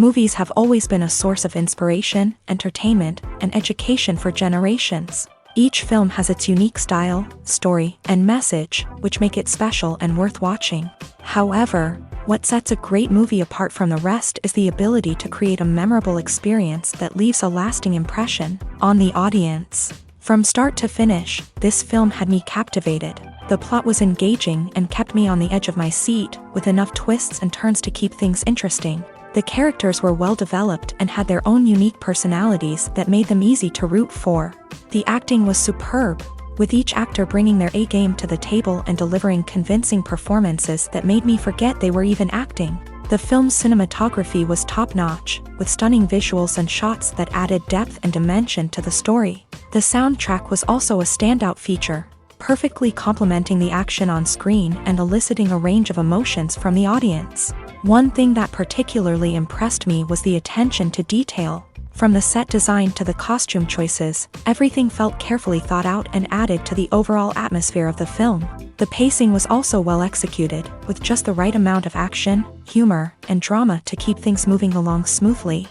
Movies have always been a source of inspiration, entertainment, and education for generations. Each film has its unique style, story, and message, which make it special and worth watching. However, what sets a great movie apart from the rest is the ability to create a memorable experience that leaves a lasting impression on the audience. From start to finish, this film had me captivated. The plot was engaging and kept me on the edge of my seat, with enough twists and turns to keep things interesting. The characters were well developed and had their own unique personalities that made them easy to root for. The acting was superb, with each actor bringing their A-game to the table and delivering convincing performances that made me forget they were even acting. The film's cinematography was top-notch, with stunning visuals and shots that added depth and dimension to the story. The soundtrack was also a standout feature, perfectly complementing the action on screen and eliciting a range of emotions from the audience. One thing that particularly impressed me was the attention to detail. From the set design to the costume choices, everything felt carefully thought out and added to the overall atmosphere of the film. The pacing was also well executed, with just the right amount of action, humor, and drama to keep things moving along smoothly.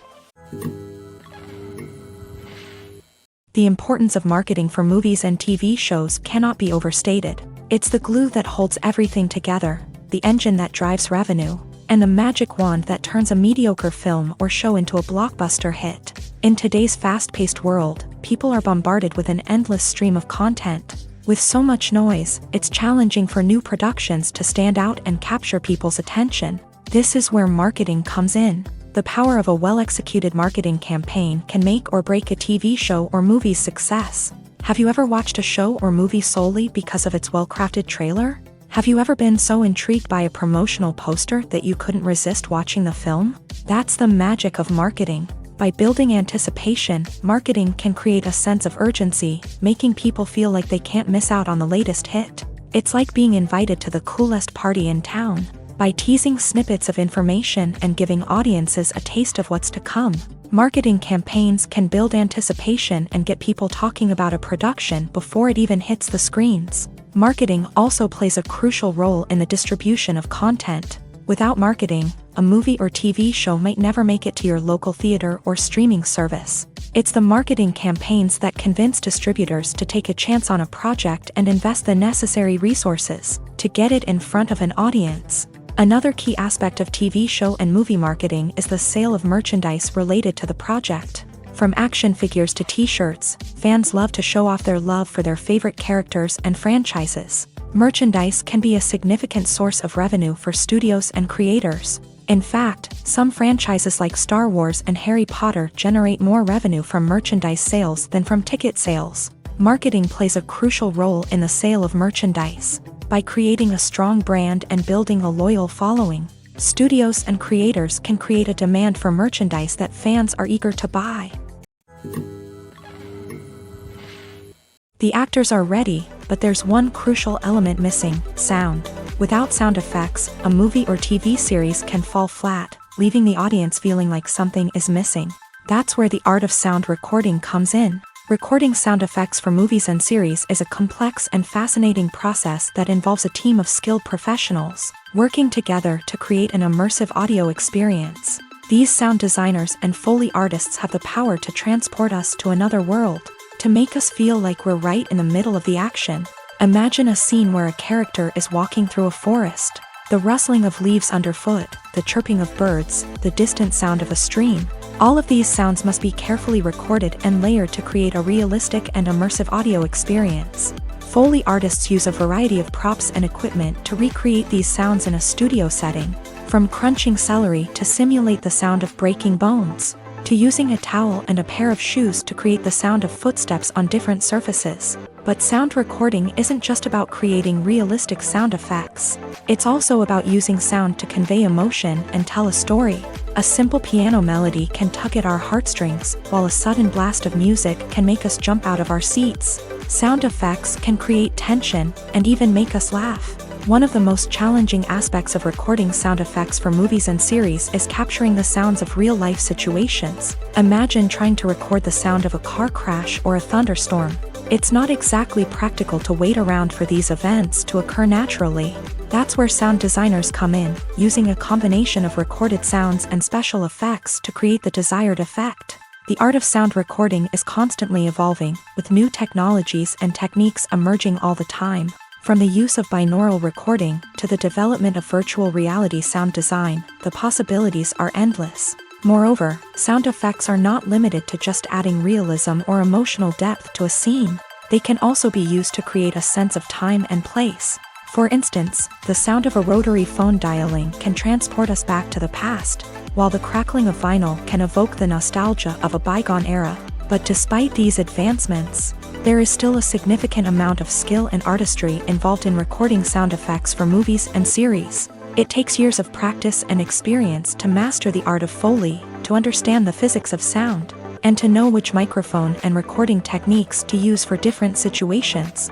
The importance of marketing for movies and TV shows cannot be overstated. It's the glue that holds everything together, the engine that drives revenue, and the magic wand that turns a mediocre film or show into a blockbuster hit. In today's fast-paced world, people are bombarded with an endless stream of content. With so much noise, it's challenging for new productions to stand out and capture people's attention. This is where marketing comes in. The power of a well-executed marketing campaign can make or break a TV show or movie's success. Have you ever watched a show or movie solely because of its well-crafted trailer? Have you ever been so intrigued by a promotional poster that you couldn't resist watching the film? That's the magic of marketing. By building anticipation, marketing can create a sense of urgency, making people feel like they can't miss out on the latest hit. It's like being invited to the coolest party in town. By teasing snippets of information and giving audiences a taste of what's to come, marketing campaigns can build anticipation and get people talking about a production before it even hits the screens. Marketing also plays a crucial role in the distribution of content. Without marketing, a movie or TV show might never make it to your local theater or streaming service. It's the marketing campaigns that convince distributors to take a chance on a project and invest the necessary resources to get it in front of an audience. Another key aspect of TV show and movie marketing is the sale of merchandise related to the project. From action figures to t-shirts, fans love to show off their love for their favorite characters and franchises. Merchandise can be a significant source of revenue for studios and creators. In fact, some franchises like Star Wars and Harry Potter generate more revenue from merchandise sales than from ticket sales. Marketing plays a crucial role in the sale of merchandise. By creating a strong brand and building a loyal following, studios and creators can create a demand for merchandise that fans are eager to buy. The actors are ready, but there's one crucial element missing: sound. Without sound effects, a movie or TV series can fall flat, leaving the audience feeling like something is missing. That's where the art of sound recording comes in. Recording sound effects for movies and series is a complex and fascinating process that involves a team of skilled professionals working together to create an immersive audio experience. These sound designers and Foley artists have the power to transport us to another world, to make us feel like we're right in the middle of the action. Imagine a scene where a character is walking through a forest. The rustling of leaves underfoot, the chirping of birds, the distant sound of a stream. All of these sounds must be carefully recorded and layered to create a realistic and immersive audio experience. Foley artists use a variety of props and equipment to recreate these sounds in a studio setting, from crunching celery to simulate the sound of breaking bones, to using a towel and a pair of shoes to create the sound of footsteps on different surfaces. But sound recording isn't just about creating realistic sound effects. It's also about using sound to convey emotion and tell a story. A simple piano melody can tug at our heartstrings, while a sudden blast of music can make us jump out of our seats. Sound effects can create tension and even make us laugh. One of the most challenging aspects of recording sound effects for movies and series is capturing the sounds of real-life situations. Imagine trying to record the sound of a car crash or a thunderstorm. It's not exactly practical to wait around for these events to occur naturally. That's where sound designers come in, using a combination of recorded sounds and special effects to create the desired effect. The art of sound recording is constantly evolving, with new technologies and techniques emerging all the time. From the use of binaural recording to the development of virtual reality sound design, the possibilities are endless. Moreover, sound effects are not limited to just adding realism or emotional depth to a scene. They can also be used to create a sense of time and place. For instance, the sound of a rotary phone dialing can transport us back to the past, while the crackling of vinyl can evoke the nostalgia of a bygone era. But despite these advancements, there is still a significant amount of skill and artistry involved in recording sound effects for movies and series. It takes years of practice and experience to master the art of Foley, to understand the physics of sound, and to know which microphone and recording techniques to use for different situations.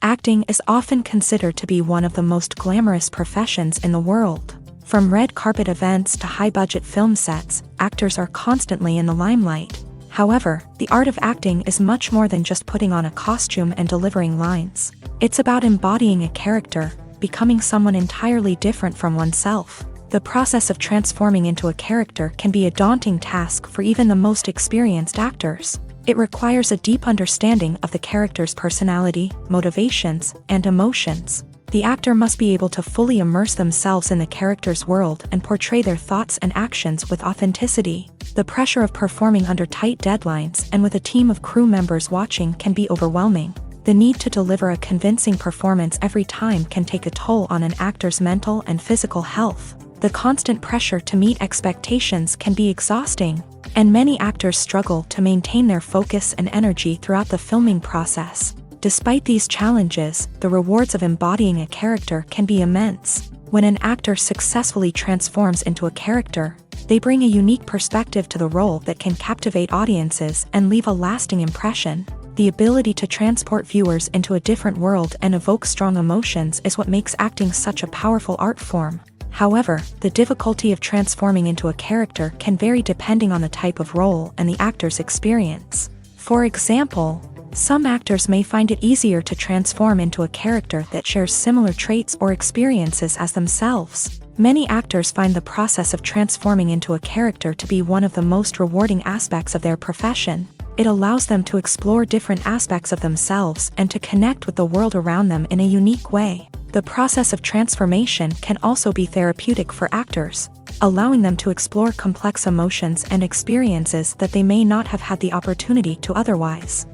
Acting is often considered to be one of the most glamorous professions in the world. From red carpet events to high-budget film sets, actors are constantly in the limelight. However, the art of acting is much more than just putting on a costume and delivering lines. It's about embodying a character, becoming someone entirely different from oneself. The process of transforming into a character can be a daunting task for even the most experienced actors. It requires a deep understanding of the character's personality, motivations, and emotions. The actor must be able to fully immerse themselves in the character's world and portray their thoughts and actions with authenticity. The pressure of performing under tight deadlines and with a team of crew members watching can be overwhelming. The need to deliver a convincing performance every time can take a toll on an actor's mental and physical health. The constant pressure to meet expectations can be exhausting, and many actors struggle to maintain their focus and energy throughout the filming process. Despite these challenges, the rewards of embodying a character can be immense. When an actor successfully transforms into a character, they bring a unique perspective to the role that can captivate audiences and leave a lasting impression. The ability to transport viewers into a different world and evoke strong emotions is what makes acting such a powerful art form. However, the difficulty of transforming into a character can vary depending on the type of role and the actor's experience. For example, some actors may find it easier to transform into a character that shares similar traits or experiences as themselves. Many actors find the process of transforming into a character to be one of the most rewarding aspects of their profession. It allows them to explore different aspects of themselves and to connect with the world around them in a unique way. The process of transformation can also be therapeutic for actors, allowing them to explore complex emotions and experiences that they may not have had the opportunity to otherwise.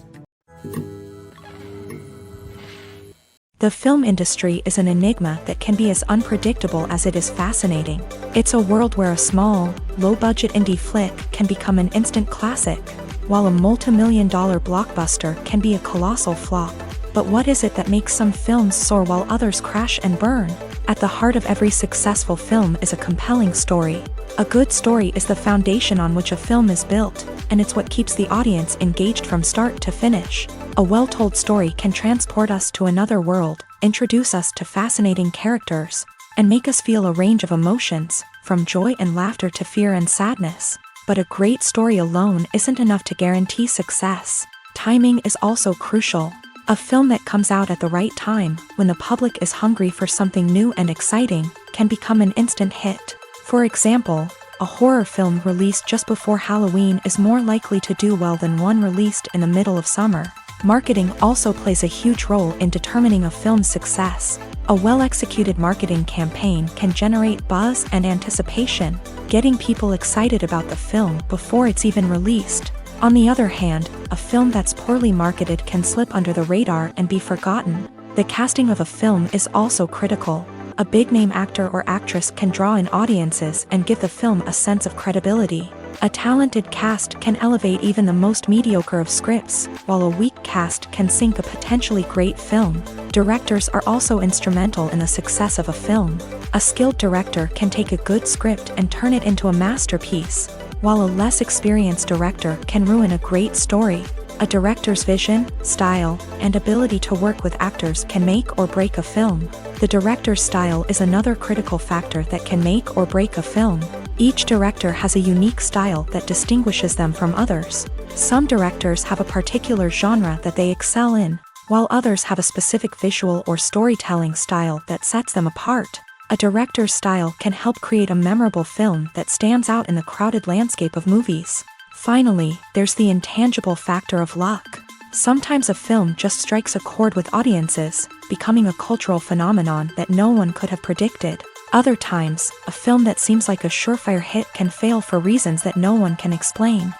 The film industry is an enigma that can be as unpredictable as it is fascinating. It's a world where a small, low-budget indie flick can become an instant classic, while a multi-million-dollar blockbuster can be a colossal flop. But what is it that makes some films soar while others crash and burn? At the heart of every successful film is a compelling story. A good story is the foundation on which a film is built, and it's what keeps the audience engaged from start to finish. A well-told story can transport us to another world, introduce us to fascinating characters, and make us feel a range of emotions, from joy and laughter to fear and sadness. But a great story alone isn't enough to guarantee success. Timing is also crucial. A film that comes out at the right time, when the public is hungry for something new and exciting, can become an instant hit. For example, a horror film released just before Halloween is more likely to do well than one released in the middle of summer. Marketing also plays a huge role in determining a film's success. A well-executed marketing campaign can generate buzz and anticipation, getting people excited about the film before it's even released. On the other hand, a film that's poorly marketed can slip under the radar and be forgotten. The casting of a film is also critical. A big-name actor or actress can draw in audiences and give the film a sense of credibility. A talented cast can elevate even the most mediocre of scripts, while a weak cast can sink a potentially great film. Directors are also instrumental in the success of a film. A skilled director can take a good script and turn it into a masterpiece, while a less experienced director can ruin a great story. A director's vision, style, and ability to work with actors can make or break a film. The director's style is another critical factor that can make or break a film. Each director has a unique style that distinguishes them from others. Some directors have a particular genre that they excel in, while others have a specific visual or storytelling style that sets them apart. A director's style can help create a memorable film that stands out in the crowded landscape of movies. Finally, there's the intangible factor of luck. Sometimes a film just strikes a chord with audiences, becoming a cultural phenomenon that no one could have predicted. Other times, a film that seems like a surefire hit can fail for reasons that no one can explain.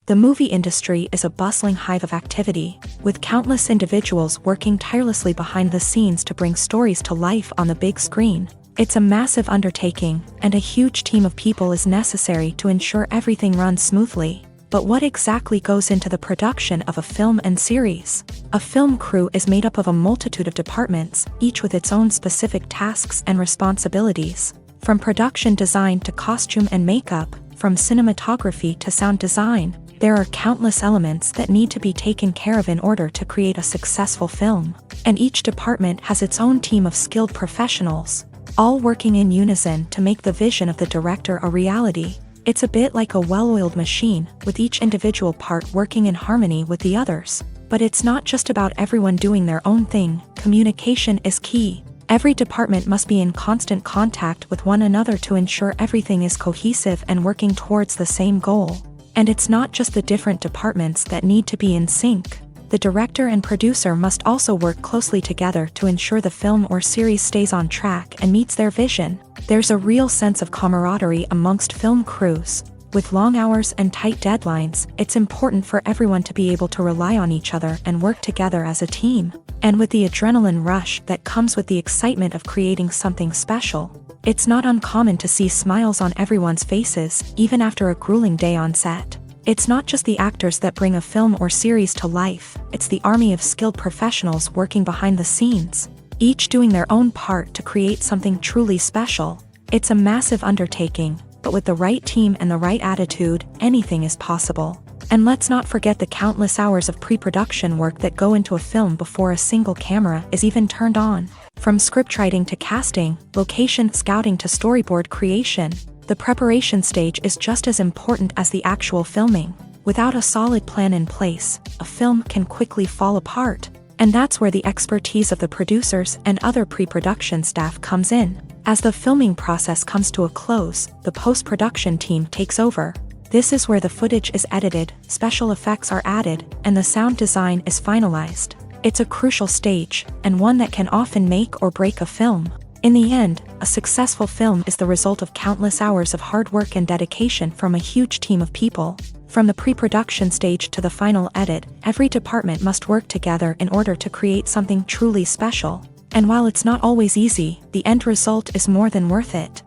The movie industry is a bustling hive of activity, with countless individuals working tirelessly behind the scenes to bring stories to life on the big screen. It's a massive undertaking, and a huge team of people is necessary to ensure everything runs smoothly. But what exactly goes into the production of a film and series? A film crew is made up of a multitude of departments, each with its own specific tasks and responsibilities. From production design to costume and makeup, from cinematography to sound design, there are countless elements that need to be taken care of in order to create a successful film. And each department has its own team of skilled professionals, all working in unison to make the vision of the director a reality. It's a bit like a well-oiled machine, with each individual part working in harmony with the others. But it's not just about everyone doing their own thing. Communication is key. Every department must be in constant contact with one another to ensure everything is cohesive and working towards the same goal. And it's not just the different departments that need to be in sync. The director and producer must also work closely together to ensure the film or series stays on track and meets their vision. There's a real sense of camaraderie amongst film crews. With long hours and tight deadlines, it's important for everyone to be able to rely on each other and work together as a team. And with the adrenaline rush that comes with the excitement of creating something special, it's not uncommon to see smiles on everyone's faces, even after a grueling day on set. It's not just the actors that bring a film or series to life, it's the army of skilled professionals working behind the scenes, each doing their own part to create something truly special. It's a massive undertaking, but with the right team and the right attitude, anything is possible. And let's not forget the countless hours of pre-production work that go into a film before a single camera is even turned on. From scriptwriting to casting, location scouting to storyboard creation, the preparation stage is just as important as the actual filming. Without a solid plan in place, a film can quickly fall apart. And that's where the expertise of the producers and other pre-production staff comes in. As the filming process comes to a close, the post-production team takes over. This is where the footage is edited, special effects are added, and the sound design is finalized. It's a crucial stage, and one that can often make or break a film. In the end, a successful film is the result of countless hours of hard work and dedication from a huge team of people. From the pre-production stage to the final edit, every department must work together in order to create something truly special. And while it's not always easy, the end result is more than worth it.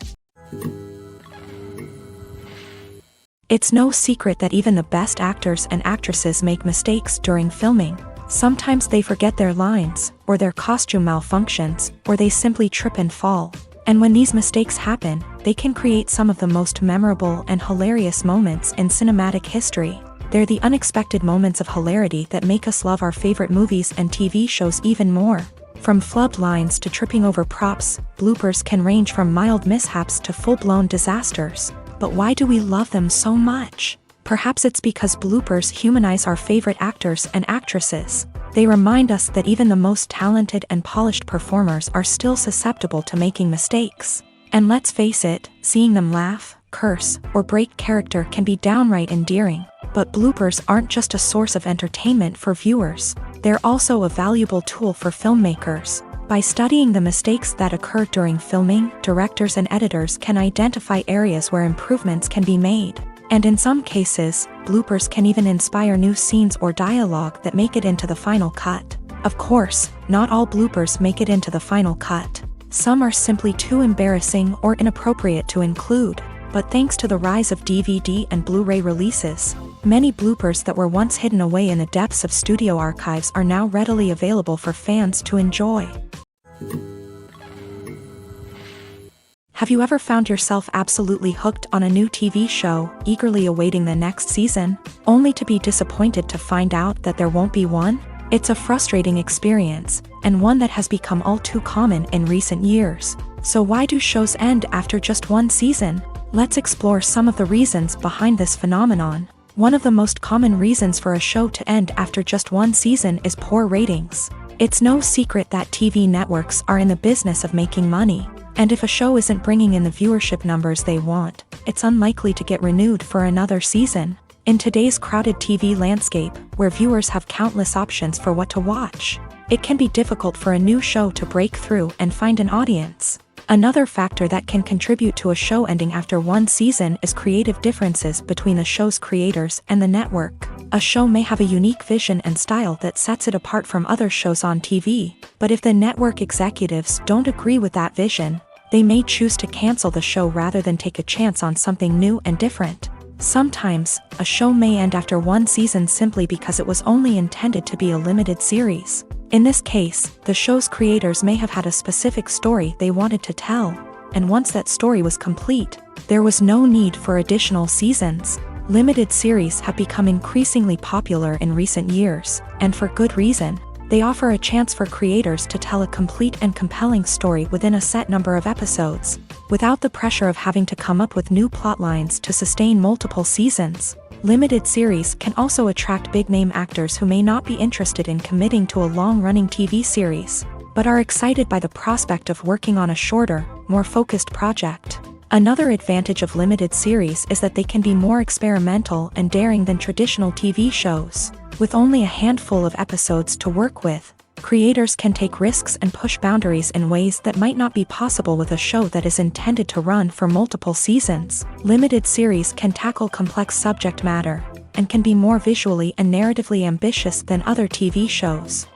It's no secret that even the best actors and actresses make mistakes during filming. Sometimes they forget their lines, or their costume malfunctions, or they simply trip and fall. And when these mistakes happen, they can create some of the most memorable and hilarious moments in cinematic history. They're the unexpected moments of hilarity that make us love our favorite movies and TV shows even more. From flubbed lines to tripping over props, bloopers can range from mild mishaps to full-blown disasters. But why do we love them so much? Perhaps it's because bloopers humanize our favorite actors and actresses. They remind us that even the most talented and polished performers are still susceptible to making mistakes. And let's face it, seeing them laugh, curse, or break character can be downright endearing. But bloopers aren't just a source of entertainment for viewers. They're also a valuable tool for filmmakers. By studying the mistakes that occur during filming, directors and editors can identify areas where improvements can be made. And in some cases, bloopers can even inspire new scenes or dialogue that make it into the final cut. Of course, not all bloopers make it into the final cut. Some are simply too embarrassing or inappropriate to include. But thanks to the rise of DVD and Blu-ray releases, many bloopers that were once hidden away in the depths of studio archives are now readily available for fans to enjoy. Have you ever found yourself absolutely hooked on a new TV show, eagerly awaiting the next season, only to be disappointed to find out that there won't be one? It's a frustrating experience, and one that has become all too common in recent years. So why do shows end after just one season? Let's explore some of the reasons behind this phenomenon. One of the most common reasons for a show to end after just one season is poor ratings. It's no secret that TV networks are in the business of making money, and if a show isn't bringing in the viewership numbers they want, it's unlikely to get renewed for another season. In today's crowded TV landscape, where viewers have countless options for what to watch, it can be difficult for a new show to break through and find an audience. Another factor that can contribute to a show ending after one season is creative differences between the show's creators and the network. A show may have a unique vision and style that sets it apart from other shows on TV, but if the network executives don't agree with that vision, they may choose to cancel the show rather than take a chance on something new and different. Sometimes, a show may end after one season simply because it was only intended to be a limited series. In this case, the show's creators may have had a specific story they wanted to tell, and once that story was complete, there was no need for additional seasons. Limited series have become increasingly popular in recent years, and for good reason. They offer a chance for creators to tell a complete and compelling story within a set number of episodes, without the pressure of having to come up with new plotlines to sustain multiple seasons. Limited series can also attract big-name actors who may not be interested in committing to a long-running TV series, but are excited by the prospect of working on a shorter, more focused project. Another advantage of limited series is that they can be more experimental and daring than traditional TV shows. With only a handful of episodes to work with, creators can take risks and push boundaries in ways that might not be possible with a show that is intended to run for multiple seasons. Limited series can tackle complex subject matter, and can be more visually and narratively ambitious than other TV shows.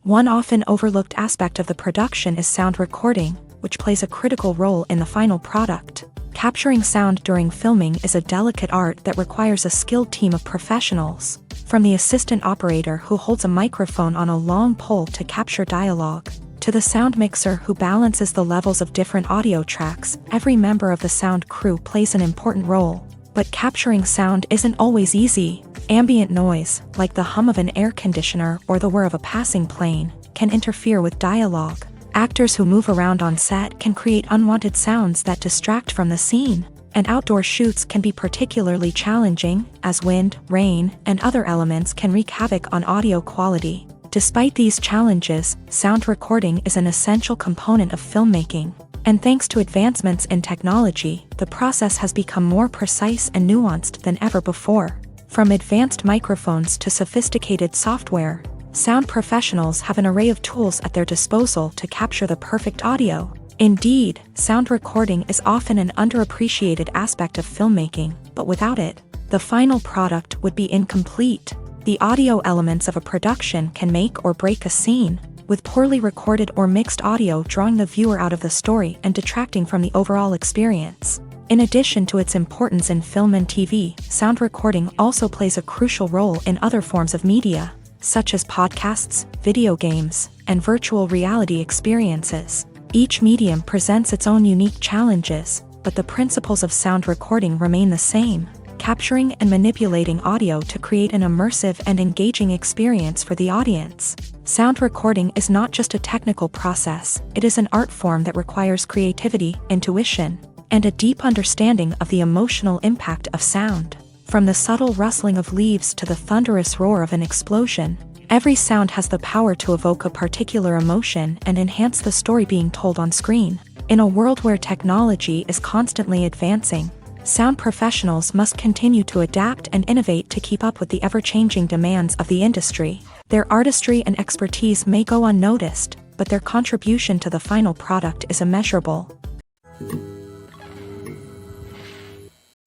One often overlooked aspect of the production is sound recording, which plays a critical role in the final product. Capturing sound during filming is a delicate art that requires a skilled team of professionals, from the assistant operator who holds a microphone on a long pole to capture dialogue, to the sound mixer who balances the levels of different audio tracks. Every member of the sound crew plays an important role. But capturing sound isn't always easy. Ambient noise, like the hum of an air conditioner or the whir of a passing plane, can interfere with dialogue. Actors who move around on set can create unwanted sounds that distract from the scene, and outdoor shoots can be particularly challenging, as wind, rain, and other elements can wreak havoc on audio quality. Despite these challenges, sound recording is an essential component of filmmaking, and thanks to advancements in technology, the process has become more precise and nuanced than ever before. From advanced microphones to sophisticated software, sound professionals have an array of tools at their disposal to capture the perfect audio. Indeed, sound recording is often an underappreciated aspect of filmmaking, but without it, the final product would be incomplete. The audio elements of a production can make or break a scene, with poorly recorded or mixed audio drawing the viewer out of the story and detracting from the overall experience. In addition to its importance in film and TV, sound recording also plays a crucial role in other forms of media, such as podcasts, video games, and virtual reality experiences. Each medium presents its own unique challenges, but the principles of sound recording remain the same: capturing and manipulating audio to create an immersive and engaging experience for the audience. Sound recording is not just a technical process, it is an art form that requires creativity, intuition, and a deep understanding of the emotional impact of sound. From the subtle rustling of leaves to the thunderous roar of an explosion, every sound has the power to evoke a particular emotion and enhance the story being told on screen. In a world where technology is constantly advancing, sound professionals must continue to adapt and innovate to keep up with the ever-changing demands of the industry. Their artistry and expertise may go unnoticed, but their contribution to the final product is immeasurable.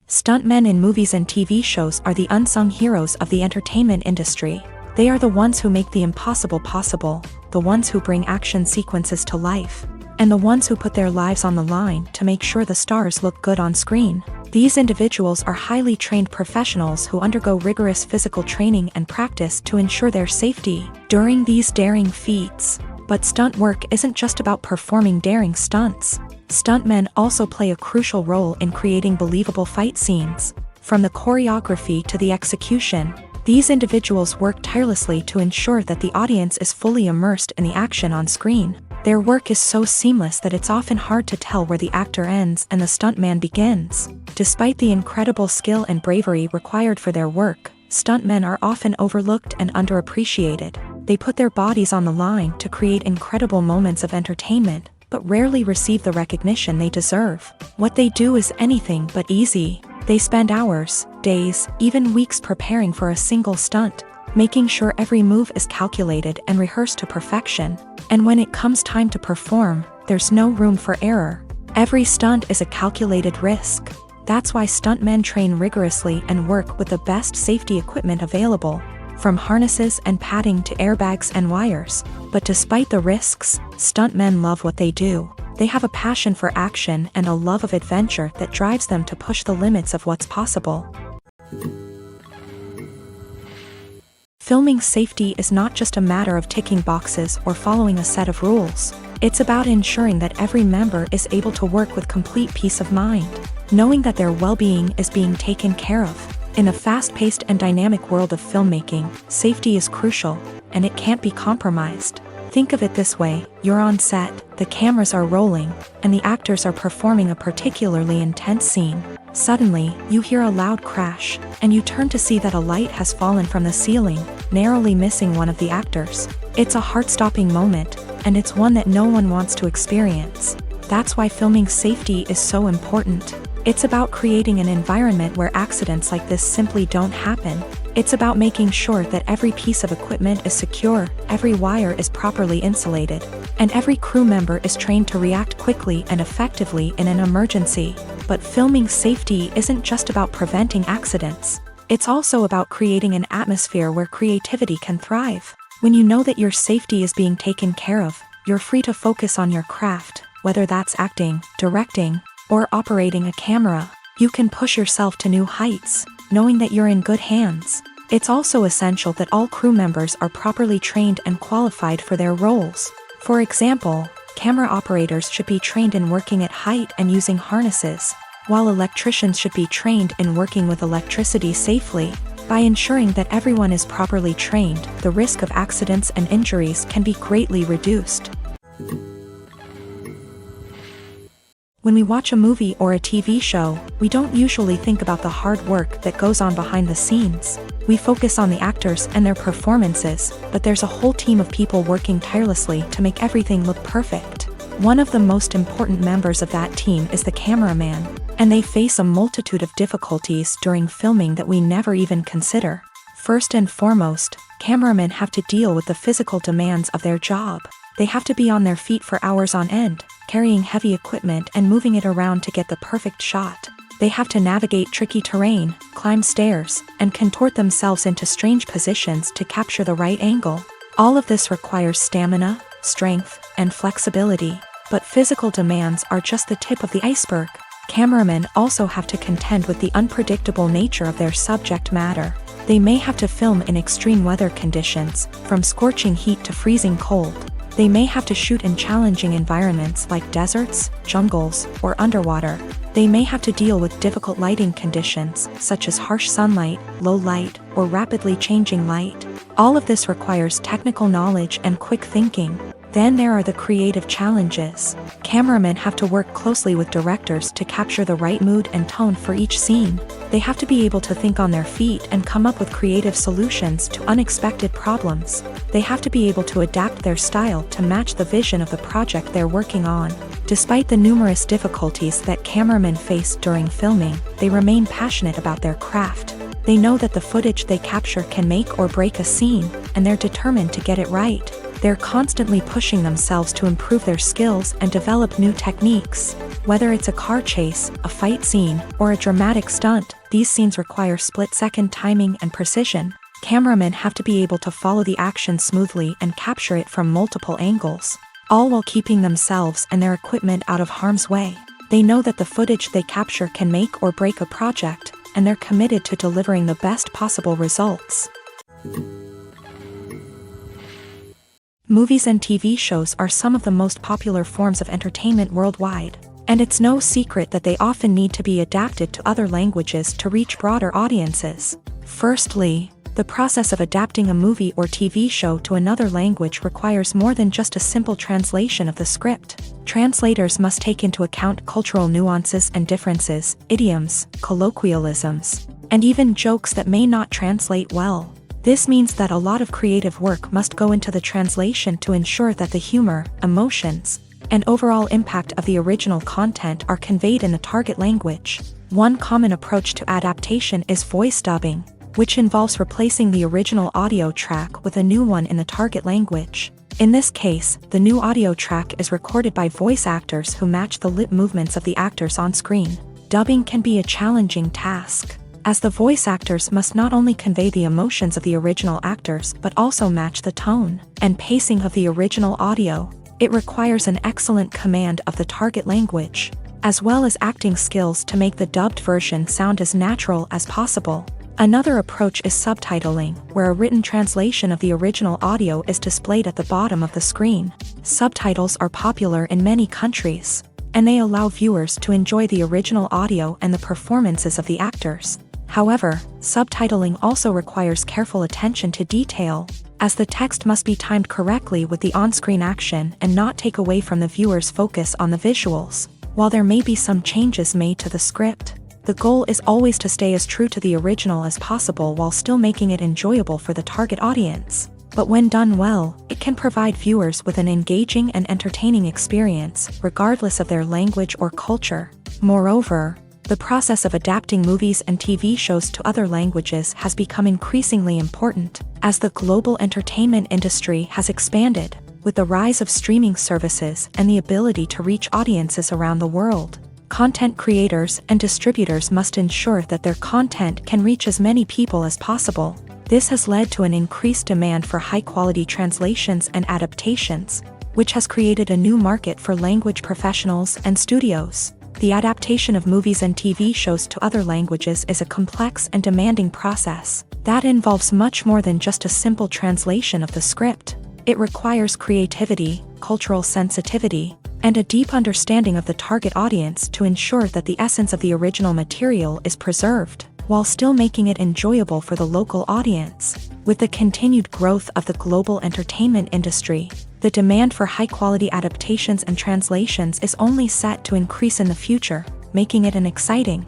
Stuntmen in movies and TV shows are the unsung heroes of the entertainment industry. They are the ones who make the impossible possible, the ones who bring action sequences to life, and the ones who put their lives on the line to make sure the stars look good on screen. These individuals are highly trained professionals who undergo rigorous physical training and practice to ensure their safety during these daring feats. But stunt work isn't just about performing daring stunts. Stuntmen also play a crucial role in creating believable fight scenes. From the choreography to the execution, these individuals work tirelessly to ensure that the audience is fully immersed in the action on screen. Their work is so seamless that it's often hard to tell where the actor ends and the stuntman begins. Despite the incredible skill and bravery required for their work, stuntmen are often overlooked and underappreciated. They put their bodies on the line to create incredible moments of entertainment, but rarely receive the recognition they deserve. What they do is anything but easy. They spend hours, days, even weeks preparing for a single stunt, making sure every move is calculated and rehearsed to perfection. And when it comes time to perform, there's no room for error. Every stunt is a calculated risk. That's why stuntmen train rigorously and work with the best safety equipment available, from harnesses and padding to airbags and wires. But despite the risks, stuntmen love what they do. They have a passion for action and a love of adventure that drives them to push the limits of what's possible. Filming safety is not just a matter of ticking boxes or following a set of rules. It's about ensuring that every member is able to work with complete peace of mind, knowing that their well-being is being taken care of. In a fast-paced and dynamic world of filmmaking, safety is crucial, and it can't be compromised. Think of it this way: you're on set, the cameras are rolling, and the actors are performing a particularly intense scene. Suddenly, you hear a loud crash, and you turn to see that a light has fallen from the ceiling, narrowly missing one of the actors. It's a heart-stopping moment, and it's one that no one wants to experience. That's why filming safety is so important. It's about creating an environment where accidents like this simply don't happen. It's about making sure that every piece of equipment is secure, every wire is properly insulated, and every crew member is trained to react quickly and effectively in an emergency. But filming safety isn't just about preventing accidents. It's also about creating an atmosphere where creativity can thrive. When you know that your safety is being taken care of, you're free to focus on your craft, whether that's acting, directing, or operating a camera. You can push yourself to new heights, knowing that you're in good hands. It's also essential that all crew members are properly trained and qualified for their roles. For example, camera operators should be trained in working at height and using harnesses, while electricians should be trained in working with electricity safely. By ensuring that everyone is properly trained, the risk of accidents and injuries can be greatly reduced. When we watch a movie or a TV show, we don't usually think about the hard work that goes on behind the scenes. We focus on the actors and their performances, but there's a whole team of people working tirelessly to make everything look perfect. One of the most important members of that team is the cameraman, and they face a multitude of difficulties during filming that we never even consider. First and foremost, cameramen have to deal with the physical demands of their job. They have to be on their feet for hours on end, carrying heavy equipment and moving it around to get the perfect shot. They have to navigate tricky terrain, climb stairs, and contort themselves into strange positions to capture the right angle. All of this requires stamina, strength, and flexibility. But physical demands are just the tip of the iceberg. Cameramen also have to contend with the unpredictable nature of their subject matter. They may have to film in extreme weather conditions, from scorching heat to freezing cold. They may have to shoot in challenging environments like deserts, jungles, or underwater. They may have to deal with difficult lighting conditions, such as harsh sunlight, low light, or rapidly changing light. All of this requires technical knowledge and quick thinking. Then there are the creative challenges. Cameramen have to work closely with directors to capture the right mood and tone for each scene. They have to be able to think on their feet and come up with creative solutions to unexpected problems. They have to be able to adapt their style to match the vision of the project they're working on. Despite the numerous difficulties that cameramen face during filming, they remain passionate about their craft. They know that the footage they capture can make or break a scene, and they're determined to get it right. They're constantly pushing themselves to improve their skills and develop new techniques. Whether it's a car chase, a fight scene, or a dramatic stunt, these scenes require split-second timing and precision. Cameramen have to be able to follow the action smoothly and capture it from multiple angles, all while keeping themselves and their equipment out of harm's way. They know that the footage they capture can make or break a project, and they're committed to delivering the best possible results. Movies and TV shows are some of the most popular forms of entertainment worldwide, and it's no secret that they often need to be adapted to other languages to reach broader audiences. Firstly, The process of adapting a movie or TV show to another language requires more than just a simple translation of the script. Translators must take into account cultural nuances and differences, idioms, colloquialisms, and even jokes that may not translate well. This means that a lot of creative work must go into the translation to ensure that the humor, emotions, and overall impact of the original content are conveyed in the target language. One common approach to adaptation is voice dubbing, which involves replacing the original audio track with a new one in the target language. In this case, the new audio track is recorded by voice actors who match the lip movements of the actors on screen. Dubbing can be a challenging task, as the voice actors must not only convey the emotions of the original actors but also match the tone and pacing of the original audio. It requires an excellent command of the target language, as well as acting skills to make the dubbed version sound as natural as possible. Another approach is subtitling, where a written translation of the original audio is displayed at the bottom of the screen. Subtitles are popular in many countries, and they allow viewers to enjoy the original audio and the performances of the actors. However, subtitling also requires careful attention to detail, as the text must be timed correctly with the on-screen action and not take away from the viewer's focus on the visuals. While there may be some changes made to the script, the goal is always to stay as true to the original as possible while still making it enjoyable for the target audience. But when done well, it can provide viewers with an engaging and entertaining experience, regardless of their language or culture. Moreover, the process of adapting movies and TV shows to other languages has become increasingly important, as the global entertainment industry has expanded, with the rise of streaming services and the ability to reach audiences around the world. Content creators and distributors must ensure that their content can reach as many people as possible. This has led to an increased demand for high-quality translations and adaptations, which has created a new market for language professionals and studios. The adaptation of movies and TV shows to other languages is a complex and demanding process that involves much more than just a simple translation of the script. It requires creativity, cultural sensitivity, and a deep understanding of the target audience to ensure that the essence of the original material is preserved, while still making it enjoyable for the local audience. With the continued growth of the global entertainment industry, the demand for high-quality adaptations and translations is only set to increase in the future, making it an exciting.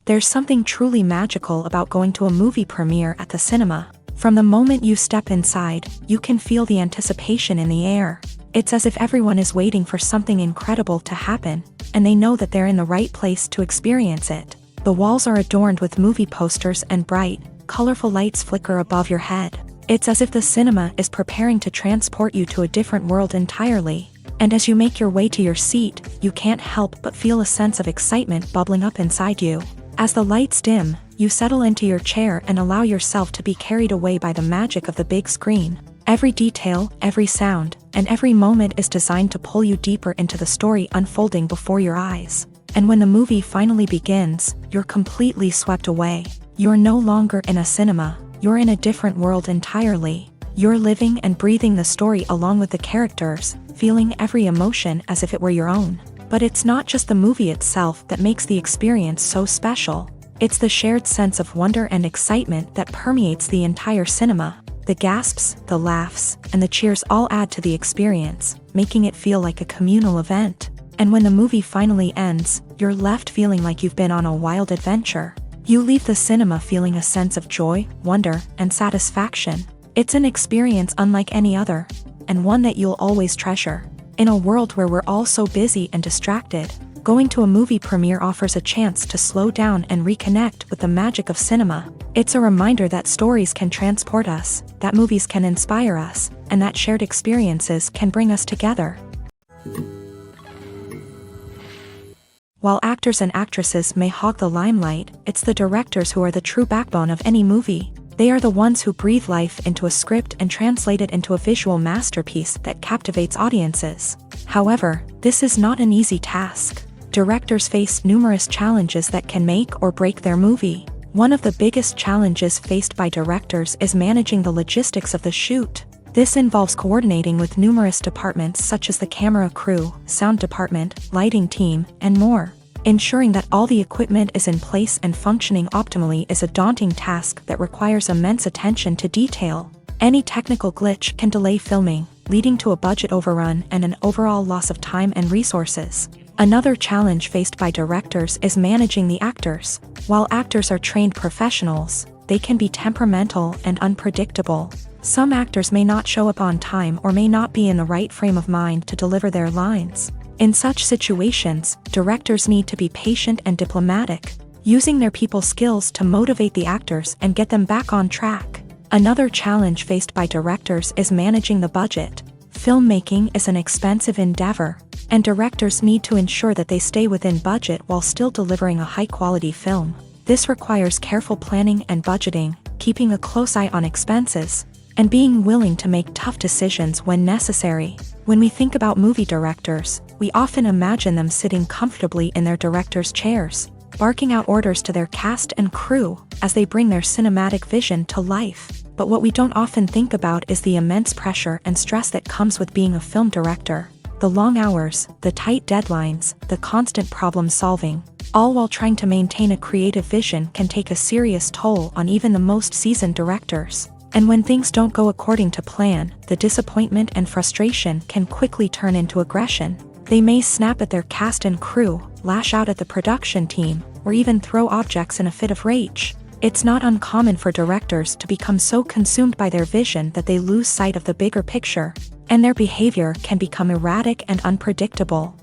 There's something truly magical about going to a movie premiere at the cinema. From the moment you step inside, you can feel the anticipation in the air. It's as if everyone is waiting for something incredible to happen, and they know that they're in the right place to experience it. The walls are adorned with movie posters and bright, colorful lights flicker above your head. It's as if the cinema is preparing to transport you to a different world entirely. And as you make your way to your seat, you can't help but feel a sense of excitement bubbling up inside you. As the lights dim, you settle into your chair and allow yourself to be carried away by the magic of the big screen. Every detail, every sound, and every moment is designed to pull you deeper into the story unfolding before your eyes. And when the movie finally begins, you're completely swept away. You're no longer in a cinema, you're in a different world entirely. You're living and breathing the story along with the characters, feeling every emotion as if it were your own. But it's not just the movie itself that makes the experience so special. It's the shared sense of wonder and excitement that permeates the entire cinema. The gasps, the laughs, and the cheers all add to the experience, making it feel like a communal event. And when the movie finally ends, you're left feeling like you've been on a wild adventure. You leave the cinema feeling a sense of joy, wonder, and satisfaction. It's an experience unlike any other, and one that you'll always treasure. In a world where we're all so busy and distracted, going to a movie premiere offers a chance to slow down and reconnect with the magic of cinema. It's a reminder that stories can transport us, that movies can inspire us, and that shared experiences can bring us together. While actors and actresses may hog the limelight, it's the directors who are the true backbone of any movie. They are the ones who breathe life into a script and translate it into a visual masterpiece that captivates audiences. However, this is not an easy task. Directors face numerous challenges that can make or break their movie. One of the biggest challenges faced by directors is managing the logistics of the shoot. This involves coordinating with numerous departments such as the camera crew, sound department, lighting team, and more. Ensuring that all the equipment is in place and functioning optimally is a daunting task that requires immense attention to detail. Any technical glitch can delay filming, leading to a budget overrun and an overall loss of time and resources. Another challenge faced by directors is managing the actors. While actors are trained professionals, they can be temperamental and unpredictable. Some actors may not show up on time or may not be in the right frame of mind to deliver their lines. In such situations, directors need to be patient and diplomatic, using their people skills to motivate the actors and get them back on track. Another challenge faced by directors is managing the budget. Filmmaking is an expensive endeavor, and directors need to ensure that they stay within budget while still delivering a high-quality film. This requires careful planning and budgeting, keeping a close eye on expenses, and being willing to make tough decisions when necessary. When we think about movie directors, we often imagine them sitting comfortably in their director's chairs, barking out orders to their cast and crew as they bring their cinematic vision to life. But what we don't often think about is the immense pressure and stress that comes with being a film director. The long hours, the tight deadlines, the constant problem solving, all while trying to maintain a creative vision can take a serious toll on even the most seasoned directors. And when things don't go according to plan, the disappointment and frustration can quickly turn into aggression. They may snap at their cast and crew, lash out at the production team, or even throw objects in a fit of rage. It's not uncommon for directors to become so consumed by their vision that they lose sight of the bigger picture, and their behavior can become erratic and unpredictable.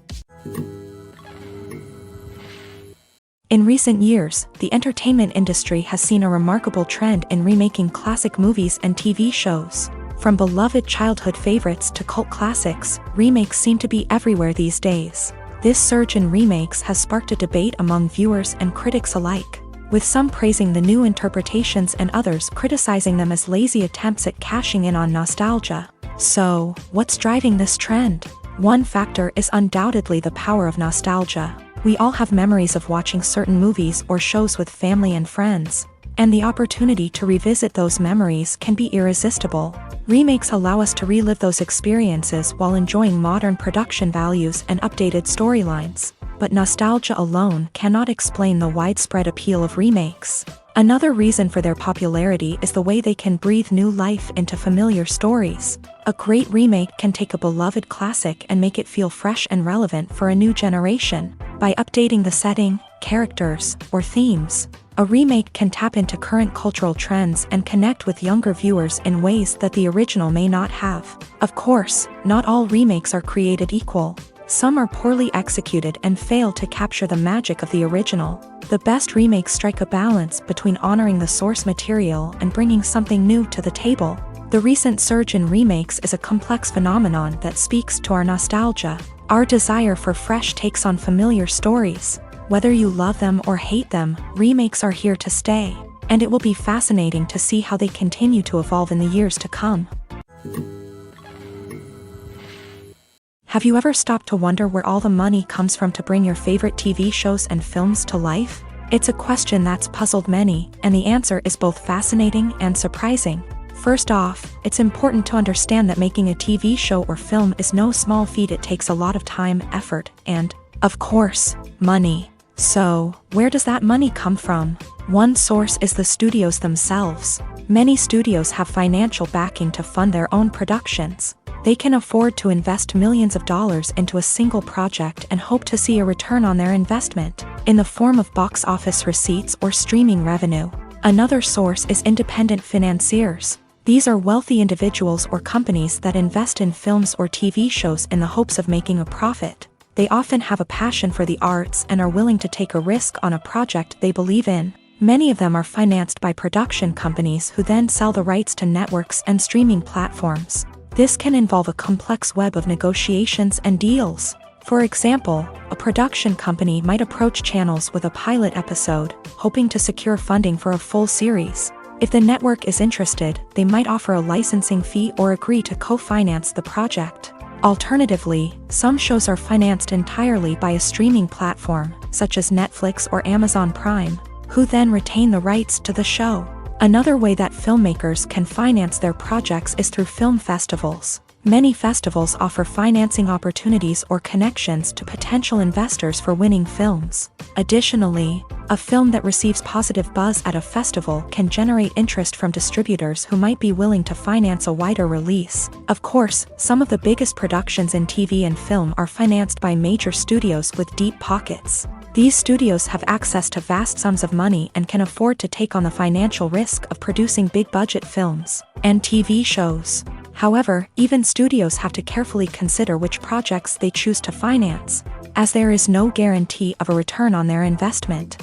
In recent years, the entertainment industry has seen a remarkable trend in remaking classic movies and TV shows. From beloved childhood favorites to cult classics, remakes seem to be everywhere these days. This surge in remakes has sparked a debate among viewers and critics alike, with some praising the new interpretations and others criticizing them as lazy attempts at cashing in on nostalgia. So, what's driving this trend? One factor is undoubtedly the power of nostalgia. We all have memories of watching certain movies or shows with family and friends, and the opportunity to revisit those memories can be irresistible. Remakes allow us to relive those experiences while enjoying modern production values and updated storylines. But nostalgia alone cannot explain the widespread appeal of remakes. Another reason for their popularity is the way they can breathe new life into familiar stories. A great remake can take a beloved classic and make it feel fresh and relevant for a new generation. By updating the setting, characters, or themes, a remake can tap into current cultural trends and connect with younger viewers in ways that the original may not have. Of course, not all remakes are created equal. Some are poorly executed and fail to capture the magic of the original. The best remakes strike a balance between honoring the source material and bringing something new to the table. The recent surge in remakes is a complex phenomenon that speaks to our nostalgia, our desire for fresh takes on familiar stories. Whether you love them or hate them, remakes are here to stay, and it will be fascinating to see how they continue to evolve in the years to come. Have you ever stopped to wonder where all the money comes from to bring your favorite TV shows and films to life? It's a question that's puzzled many, and the answer is both fascinating and surprising. First off, it's important to understand that making a TV show or film is no small feat. It takes a lot of time, effort, and, of course, money. So, where does that money come from? One source is the studios themselves. Many studios have financial backing to fund their own productions. They can afford to invest millions of dollars into a single project and hope to see a return on their investment, in the form of box office receipts or streaming revenue. Another source is independent financiers. These are wealthy individuals or companies that invest in films or TV shows in the hopes of making a profit. They often have a passion for the arts and are willing to take a risk on a project they believe in. Many of them are financed by production companies who then sell the rights to networks and streaming platforms. This can involve a complex web of negotiations and deals. For example, a production company might approach channels with a pilot episode, hoping to secure funding for a full series. If the network is interested, they might offer a licensing fee or agree to co-finance the project. Alternatively, some shows are financed entirely by a streaming platform, such as Netflix or Amazon Prime, who then retain the rights to the show. Another way that filmmakers can finance their projects is through film festivals. Many festivals offer financing opportunities or connections to potential investors for winning films. Additionally, a film that receives positive buzz at a festival can generate interest from distributors who might be willing to finance a wider release. Of course, some of the biggest productions in TV and film are financed by major studios with deep pockets. These studios have access to vast sums of money and can afford to take on the financial risk of producing big-budget films and TV shows. However, even studios have to carefully consider which projects they choose to finance, as there is no guarantee of a return on their investment.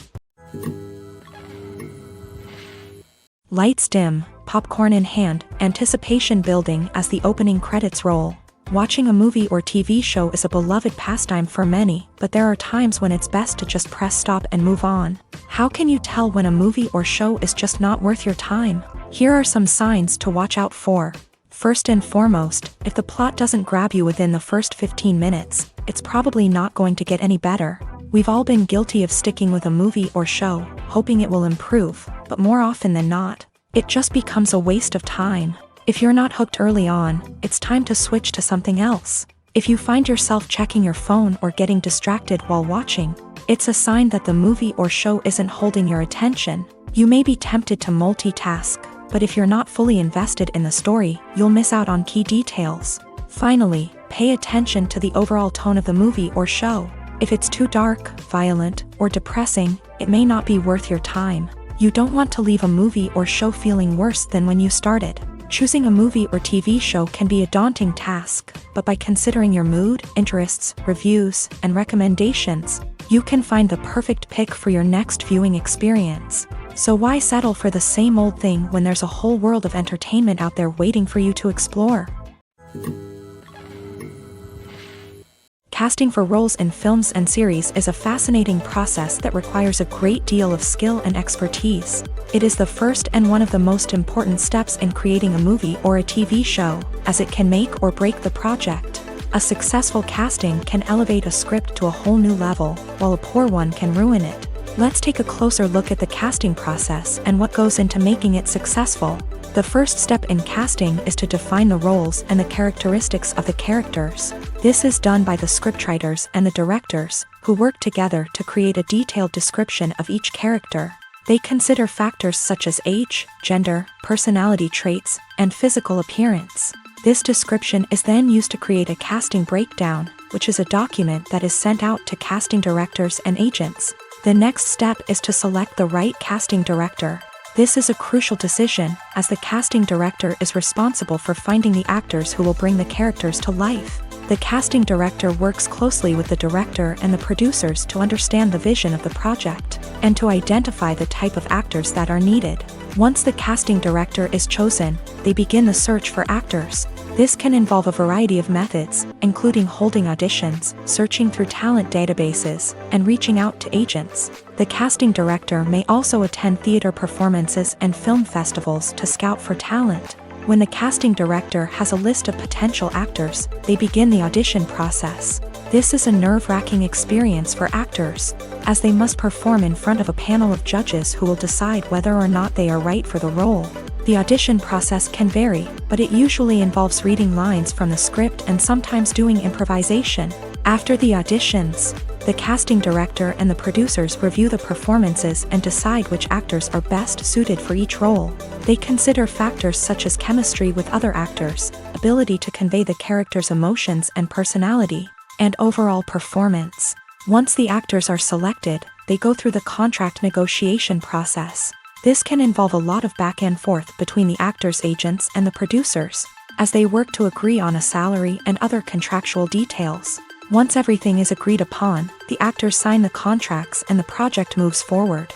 Lights dim, popcorn in hand, anticipation building as the opening credits roll. Watching a movie or TV show is a beloved pastime for many, but there are times when it's best to just press stop and move on. How can you tell when a movie or show is just not worth your time? Here are some signs to watch out for. First and foremost, if the plot doesn't grab you within the first 15 minutes, it's probably not going to get any better. We've all been guilty of sticking with a movie or show, hoping it will improve, but more often than not, it just becomes a waste of time. If you're not hooked early on, it's time to switch to something else. If you find yourself checking your phone or getting distracted while watching, it's a sign that the movie or show isn't holding your attention. You may be tempted to multitask, but if you're not fully invested in the story, you'll miss out on key details. Finally, pay attention to the overall tone of the movie or show. If it's too dark, violent, or depressing, it may not be worth your time. You don't want to leave a movie or show feeling worse than when you started. Choosing a movie or TV show can be a daunting task, but by considering your mood, interests, reviews, and recommendations, you can find the perfect pick for your next viewing experience. So why settle for the same old thing when there's a whole world of entertainment out there waiting for you to explore? Casting for roles in films and series is a fascinating process that requires a great deal of skill and expertise. It is the first and one of the most important steps in creating a movie or a TV show, as it can make or break the project. A successful casting can elevate a script to a whole new level, while a poor one can ruin it. Let's take a closer look at the casting process and what goes into making it successful. The first step in casting is to define the roles and the characteristics of the characters. This is done by the scriptwriters and the directors, who work together to create a detailed description of each character. They consider factors such as age, gender, personality traits, and physical appearance. This description is then used to create a casting breakdown, which is a document that is sent out to casting directors and agents. The next step is to select the right casting director. This is a crucial decision, as the casting director is responsible for finding the actors who will bring the characters to life. The casting director works closely with the director and the producers to understand the vision of the project, and to identify the type of actors that are needed. Once the casting director is chosen, they begin the search for actors. This can involve a variety of methods, including holding auditions, searching through talent databases, and reaching out to agents. The casting director may also attend theater performances and film festivals to scout for talent. When the casting director has a list of potential actors, they begin the audition process. This is a nerve-wracking experience for actors, as they must perform in front of a panel of judges who will decide whether or not they are right for the role. The audition process can vary, but it usually involves reading lines from the script and sometimes doing improvisation. After the auditions, the casting director and the producers review the performances and decide which actors are best suited for each role. They consider factors such as chemistry with other actors, ability to convey the character's emotions and personality, and overall performance. Once the actors are selected, they go through the contract negotiation process. This can involve a lot of back and forth between the actors' agents and the producers, as they work to agree on a salary and other contractual details. Once everything is agreed upon, the actors sign the contracts and the project moves forward.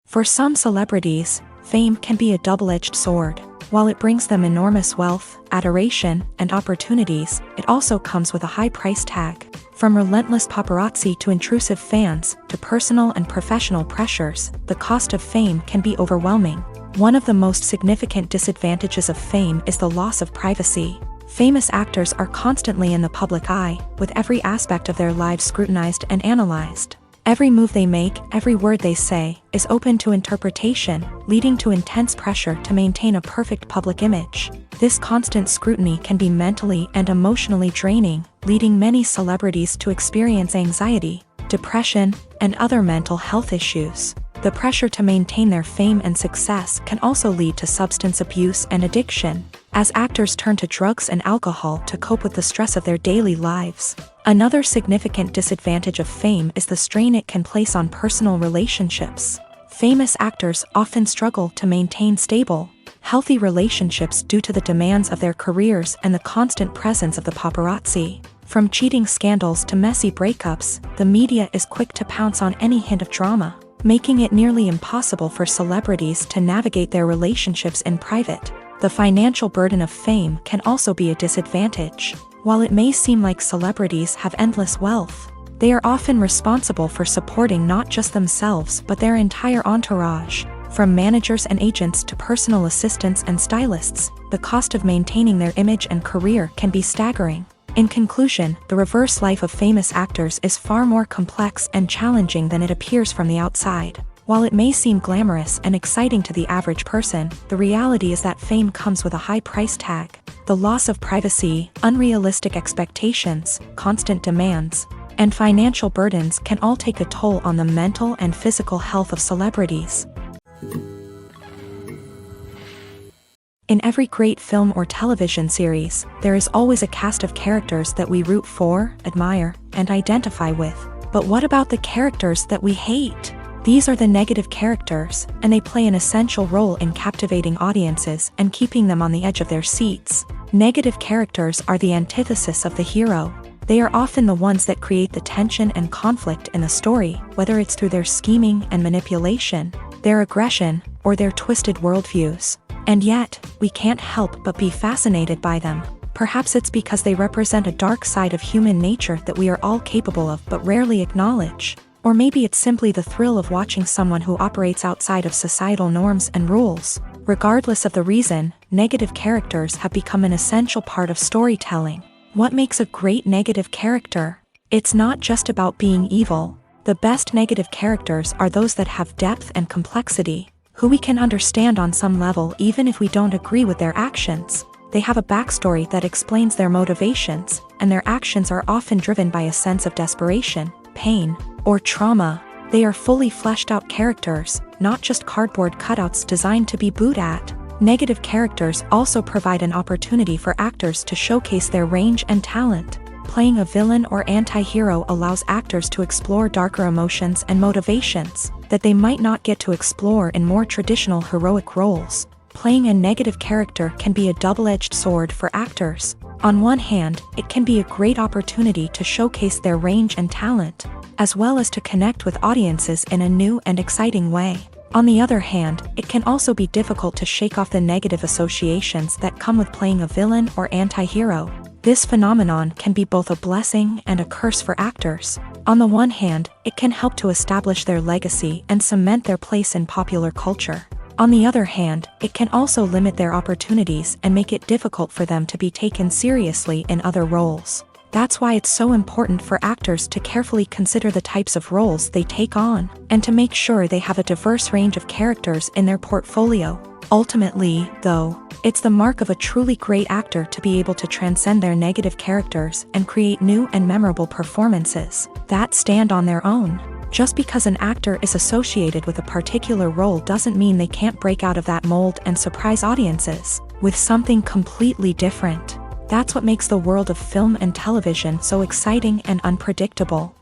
For some celebrities, fame can be a double-edged sword. While it brings them enormous wealth, adoration, and opportunities, it also comes with a high price tag. From relentless paparazzi to intrusive fans, to personal and professional pressures, the cost of fame can be overwhelming. One of the most significant disadvantages of fame is the loss of privacy. Famous actors are constantly in the public eye, with every aspect of their lives scrutinized and analyzed. Every move they make, every word they say, is open to interpretation, leading to intense pressure to maintain a perfect public image. This constant scrutiny can be mentally and emotionally draining, leading many celebrities to experience anxiety, depression, and other mental health issues. The pressure to maintain their fame and success can also lead to substance abuse and addiction, as actors turn to drugs and alcohol to cope with the stress of their daily lives. Another significant disadvantage of fame is the strain it can place on personal relationships. Famous actors often struggle to maintain stable, healthy relationships due to the demands of their careers and the constant presence of the paparazzi. From cheating scandals to messy breakups, the media is quick to pounce on any hint of drama, making it nearly impossible for celebrities to navigate their relationships in private. The financial burden of fame can also be a disadvantage. While it may seem like celebrities have endless wealth, they are often responsible for supporting not just themselves but their entire entourage. From managers and agents to personal assistants and stylists, the cost of maintaining their image and career can be staggering. In conclusion, the reverse life of famous actors is far more complex and challenging than it appears from the outside. While it may seem glamorous and exciting to the average person, the reality is that fame comes with a high price tag. The loss of privacy, unrealistic expectations, constant demands, and financial burdens can all take a toll on the mental and physical health of celebrities. In every great film or television series, there is always a cast of characters that we root for, admire, and identify with. But what about the characters that we hate? These are the negative characters, and they play an essential role in captivating audiences and keeping them on the edge of their seats. Negative characters are the antithesis of the hero. They are often the ones that create the tension and conflict in the story, whether it's through their scheming and manipulation, their aggression, or their twisted worldviews. And yet, we can't help but be fascinated by them. Perhaps it's because they represent a dark side of human nature that we are all capable of but rarely acknowledge. Or maybe it's simply the thrill of watching someone who operates outside of societal norms and rules. Regardless of the reason, negative characters have become an essential part of storytelling. What makes a great negative character? It's not just about being evil. The best negative characters are those that have depth and complexity, who we can understand on some level even if we don't agree with their actions. They have a backstory that explains their motivations, and their actions are often driven by a sense of desperation, pain, or trauma. They are fully fleshed out characters, not just cardboard cutouts designed to be booed at. Negative characters also provide an opportunity for actors to showcase their range and talent. Playing a villain or anti-hero allows actors to explore darker emotions and motivations that they might not get to explore in more traditional heroic roles. Playing a negative character can be a double-edged sword for actors. On one hand, it can be a great opportunity to showcase their range and talent, as well as to connect with audiences in a new and exciting way. On the other hand, it can also be difficult to shake off the negative associations that come with playing a villain or anti-hero. This phenomenon can be both a blessing and a curse for actors. On the one hand, it can help to establish their legacy and cement their place in popular culture. On the other hand, it can also limit their opportunities and make it difficult for them to be taken seriously in other roles. That's why it's so important for actors to carefully consider the types of roles they take on, and to make sure they have a diverse range of characters in their portfolio. Ultimately, though, it's the mark of a truly great actor to be able to transcend their negative characters and create new and memorable performances that stand on their own. Just because an actor is associated with a particular role doesn't mean they can't break out of that mold and surprise audiences with something completely different. That's what makes the world of film and television so exciting and unpredictable.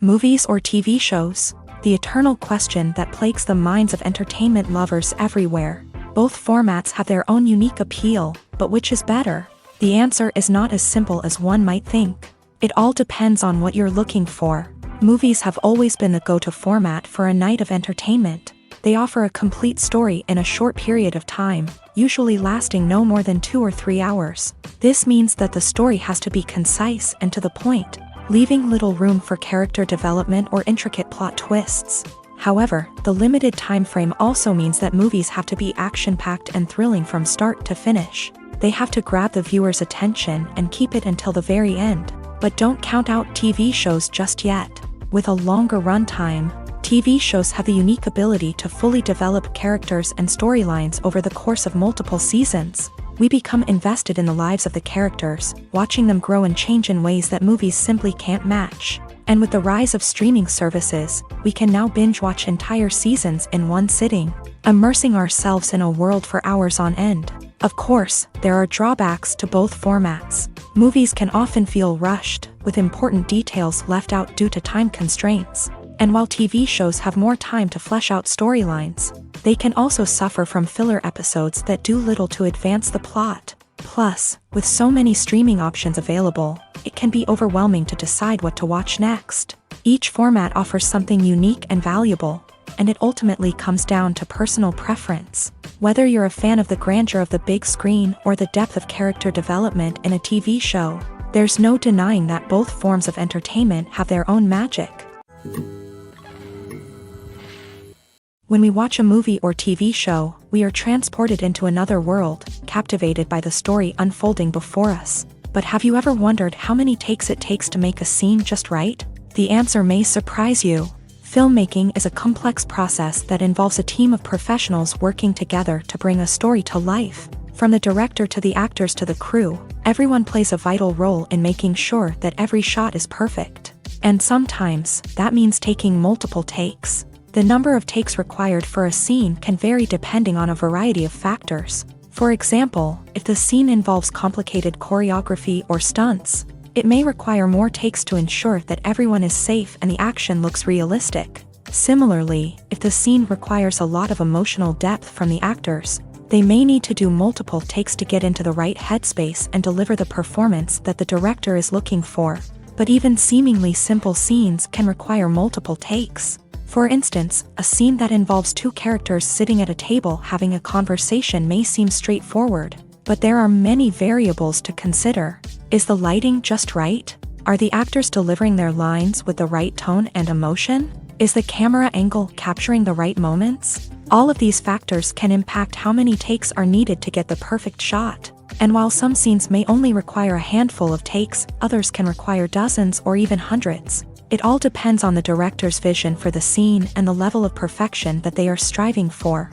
Movies or TV shows? The eternal question that plagues the minds of entertainment lovers everywhere. Both formats have their own unique appeal, but which is better? The answer is not as simple as one might think. It all depends on what you're looking for. Movies have always been the go-to format for a night of entertainment. They offer a complete story in a short period of time, usually lasting no more than 2 or 3 hours. This means that the story has to be concise and to the point, leaving little room for character development or intricate plot twists. However, the limited time frame also means that movies have to be action-packed and thrilling from start to finish. They have to grab the viewer's attention and keep it until the very end. But don't count out TV shows just yet. With a longer runtime, TV shows have the unique ability to fully develop characters and storylines over the course of multiple seasons. We become invested in the lives of the characters, watching them grow and change in ways that movies simply can't match. And with the rise of streaming services, we can now binge-watch entire seasons in one sitting, immersing ourselves in a world for hours on end. Of course, there are drawbacks to both formats. Movies can often feel rushed, with important details left out due to time constraints. And while TV shows have more time to flesh out storylines, they can also suffer from filler episodes that do little to advance the plot. Plus, with so many streaming options available, it can be overwhelming to decide what to watch next. Each format offers something unique and valuable, and it ultimately comes down to personal preference. Whether you're a fan of the grandeur of the big screen or the depth of character development in a TV show, there's no denying that both forms of entertainment have their own magic. When we watch a movie or TV show, we are transported into another world, captivated by the story unfolding before us. But have you ever wondered how many takes it takes to make a scene just right? The answer may surprise you. Filmmaking is a complex process that involves a team of professionals working together to bring a story to life. From the director to the actors to the crew, everyone plays a vital role in making sure that every shot is perfect. And sometimes, that means taking multiple takes. The number of takes required for a scene can vary depending on a variety of factors. For example, if the scene involves complicated choreography or stunts, it may require more takes to ensure that everyone is safe and the action looks realistic. Similarly, if the scene requires a lot of emotional depth from the actors, they may need to do multiple takes to get into the right headspace and deliver the performance that the director is looking for. But even seemingly simple scenes can require multiple takes. For instance, a scene that involves two characters sitting at a table having a conversation may seem straightforward, but there are many variables to consider. Is the lighting just right? Are the actors delivering their lines with the right tone and emotion? Is the camera angle capturing the right moments? All of these factors can impact how many takes are needed to get the perfect shot. And while some scenes may only require a handful of takes, others can require dozens or even hundreds. It all depends on the director's vision for the scene and the level of perfection that they are striving for.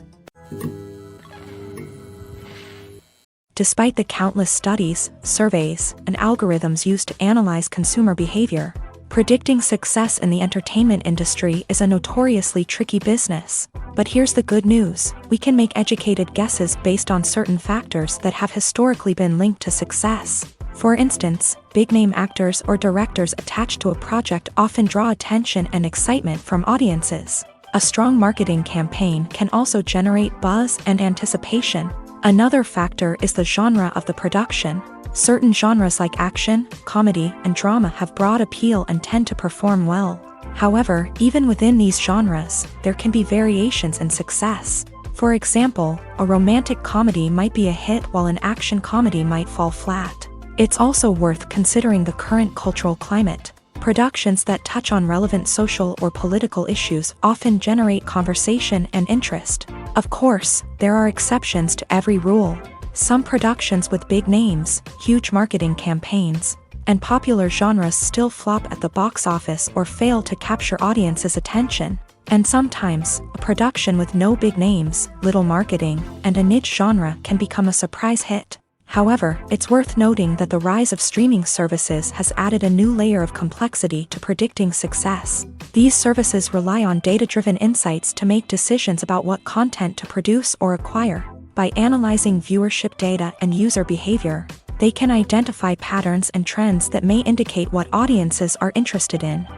Despite the countless studies, surveys, and algorithms used to analyze consumer behavior, predicting success in the entertainment industry is a notoriously tricky business. But here's the good news: we can make educated guesses based on certain factors that have historically been linked to success. For instance, big-name actors or directors attached to a project often draw attention and excitement from audiences. A strong marketing campaign can also generate buzz and anticipation. Another factor is the genre of the production. Certain genres like action, comedy, and drama have broad appeal and tend to perform well. However, even within these genres, there can be variations in success. For example, a romantic comedy might be a hit while an action comedy might fall flat. It's also worth considering the current cultural climate. Productions that touch on relevant social or political issues often generate conversation and interest. Of course, there are exceptions to every rule. Some productions with big names, huge marketing campaigns, and popular genres still flop at the box office or fail to capture audiences' attention. And sometimes, a production with no big names, little marketing, and a niche genre can become a surprise hit. However, it's worth noting that the rise of streaming services has added a new layer of complexity to predicting success. These services rely on data-driven insights to make decisions about what content to produce or acquire. By analyzing viewership data and user behavior, they can identify patterns and trends that may indicate what audiences are interested in.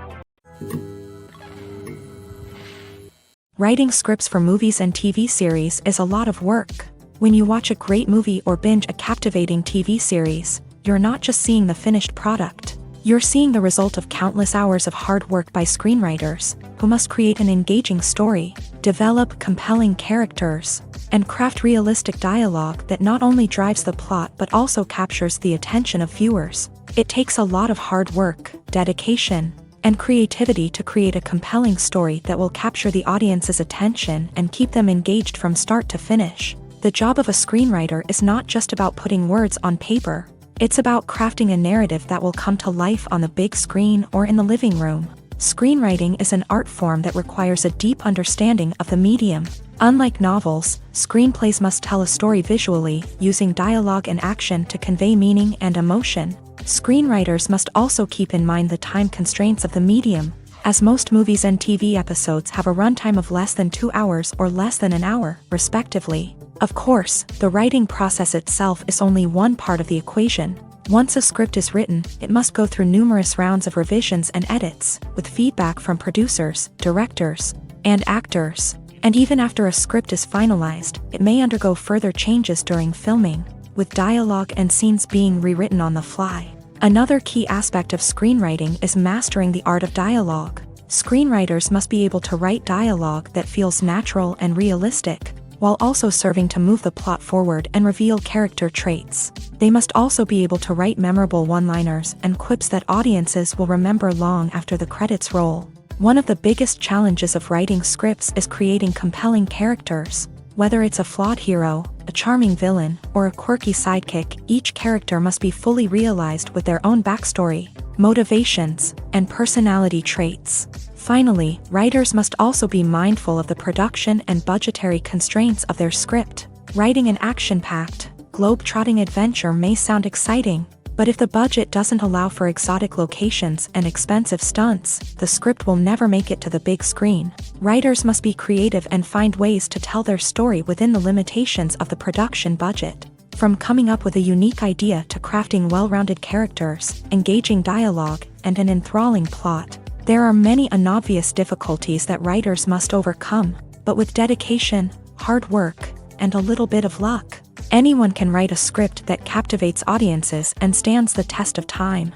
Writing scripts for movies and TV series is a lot of work. When you watch a great movie or binge a captivating TV series, you're not just seeing the finished product. You're seeing the result of countless hours of hard work by screenwriters, who must create an engaging story, develop compelling characters, and craft realistic dialogue that not only drives the plot but also captures the attention of viewers. It takes a lot of hard work, dedication, and creativity to create a compelling story that will capture the audience's attention and keep them engaged from start to finish. The job of a screenwriter is not just about putting words on paper. It's about crafting a narrative that will come to life on the big screen or in the living room. Screenwriting is an art form that requires a deep understanding of the medium. Unlike novels, screenplays must tell a story visually, using dialogue and action to convey meaning and emotion. Screenwriters must also keep in mind the time constraints of the medium, as most movies and TV episodes have a runtime of less than 2 hours or less than an hour, respectively. Of course, the writing process itself is only one part of the equation. Once a script is written, it must go through numerous rounds of revisions and edits, with feedback from producers, directors, and actors. And even after a script is finalized, it may undergo further changes during filming, with dialogue and scenes being rewritten on the fly. Another key aspect of screenwriting is mastering the art of dialogue. Screenwriters must be able to write dialogue that feels natural and realistic, while also serving to move the plot forward and reveal character traits. They must also be able to write memorable one-liners and quips that audiences will remember long after the credits roll. One of the biggest challenges of writing scripts is creating compelling characters. Whether it's a flawed hero, a charming villain, or a quirky sidekick, each character must be fully realized with their own backstory, motivations, and personality traits. Finally, writers must also be mindful of the production and budgetary constraints of their script. Writing an action-packed, globe-trotting adventure may sound exciting, but if the budget doesn't allow for exotic locations and expensive stunts, the script will never make it to the big screen. Writers must be creative and find ways to tell their story within the limitations of the production budget. From coming up with a unique idea to crafting well-rounded characters, engaging dialogue, and an enthralling plot, there are many unobvious difficulties that writers must overcome, but with dedication, hard work, and a little bit of luck, anyone can write a script that captivates audiences and stands the test of time.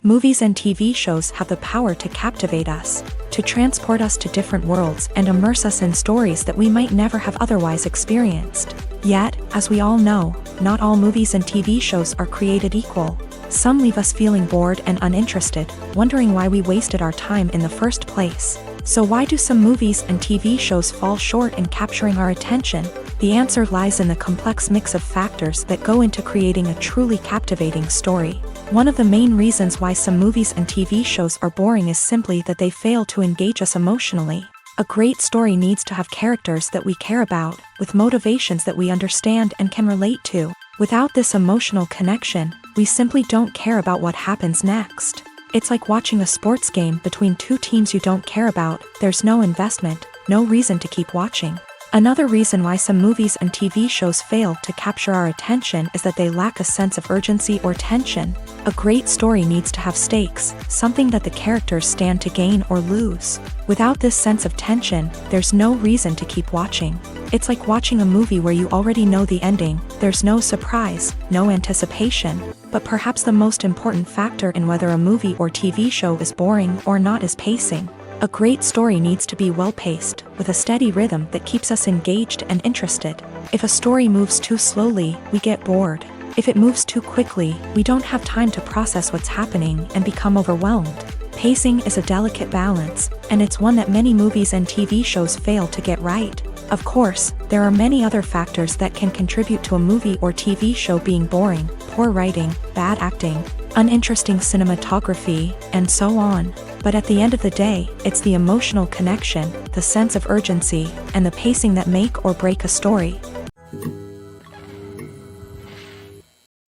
Movies and TV shows have the power to captivate us, to transport us to different worlds and immerse us in stories that we might never have otherwise experienced. Yet, as we all know, not all movies and TV shows are created equal. Some leave us feeling bored and uninterested, wondering why we wasted our time in the first place. So why do some movies and TV shows fall short in capturing our attention? The answer lies in the complex mix of factors that go into creating a truly captivating story. One of the main reasons why some movies and TV shows are boring is simply that they fail to engage us emotionally. A great story needs to have characters that we care about, with motivations that we understand and can relate to. Without this emotional connection, we simply don't care about what happens next. It's like watching a sports game between two teams you don't care about. There's no investment, no reason to keep watching. Another reason why some movies and TV shows fail to capture our attention is that they lack a sense of urgency or tension. A great story needs to have stakes, something that the characters stand to gain or lose. Without this sense of tension, there's no reason to keep watching. It's like watching a movie where you already know the ending. There's no surprise, no anticipation. But perhaps the most important factor in whether a movie or TV show is boring or not is pacing. A great story needs to be well-paced, with a steady rhythm that keeps us engaged and interested. If a story moves too slowly, we get bored. If it moves too quickly, we don't have time to process what's happening and become overwhelmed. Pacing is a delicate balance, and it's one that many movies and TV shows fail to get right. Of course, there are many other factors that can contribute to a movie or TV show being boring: poor writing, bad acting, uninteresting cinematography, and so on. But at the end of the day, it's the emotional connection, the sense of urgency, and the pacing that make or break a story.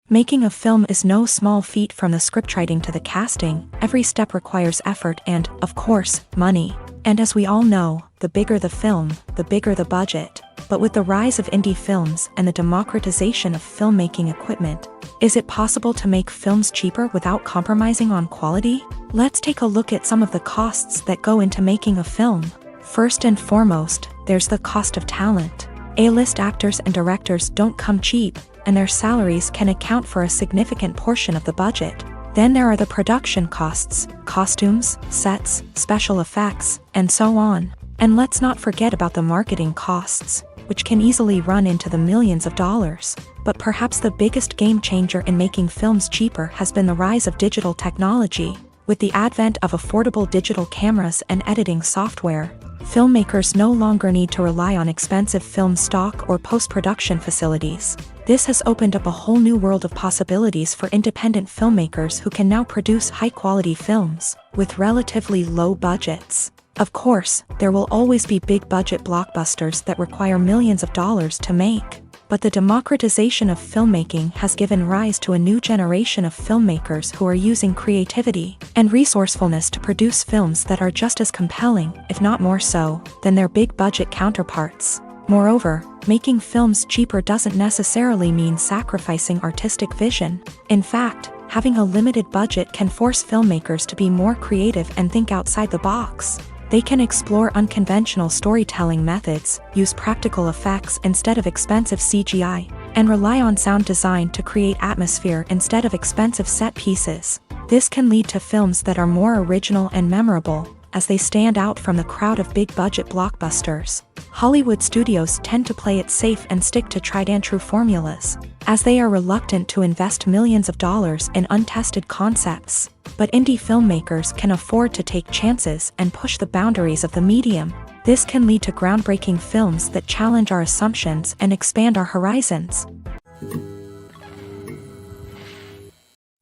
Making a film is no small feat. From the scriptwriting to the casting, every step requires effort and, of course, money. And as we all know, the bigger the film, the bigger the budget. But with the rise of indie films and the democratization of filmmaking equipment, is it possible to make films cheaper without compromising on quality? Let's take a look at some of the costs that go into making a film. First and foremost, there's the cost of talent. A-list actors and directors don't come cheap, and their salaries can account for a significant portion of the budget. Then there are the production costs, costumes, sets, special effects, and so on. And let's not forget about the marketing costs, which can easily run into the millions of dollars. But perhaps the biggest game changer in making films cheaper has been the rise of digital technology. With the advent of affordable digital cameras and editing software, Filmmakers no longer need to rely on expensive film stock or post-production facilities. This has opened up a whole new world of possibilities for independent filmmakers who can now produce high-quality films with relatively low budgets. Of course, there will always be big-budget blockbusters that require millions of dollars to make. But the democratization of filmmaking has given rise to a new generation of filmmakers who are using creativity and resourcefulness to produce films that are just as compelling, if not more so, than their big-budget counterparts. Moreover, making films cheaper doesn't necessarily mean sacrificing artistic vision. In fact, having a limited budget can force filmmakers to be more creative and think outside the box. They can explore unconventional storytelling methods, use practical effects instead of expensive CGI, and rely on sound design to create atmosphere instead of expensive set pieces. This can lead to films that are more original and memorable, as they stand out from the crowd of big-budget blockbusters. Hollywood studios tend to play it safe and stick to tried-and-true formulas, as they are reluctant to invest millions of dollars in untested concepts. But indie filmmakers can afford to take chances and push the boundaries of the medium. This can lead to groundbreaking films that challenge our assumptions and expand our horizons.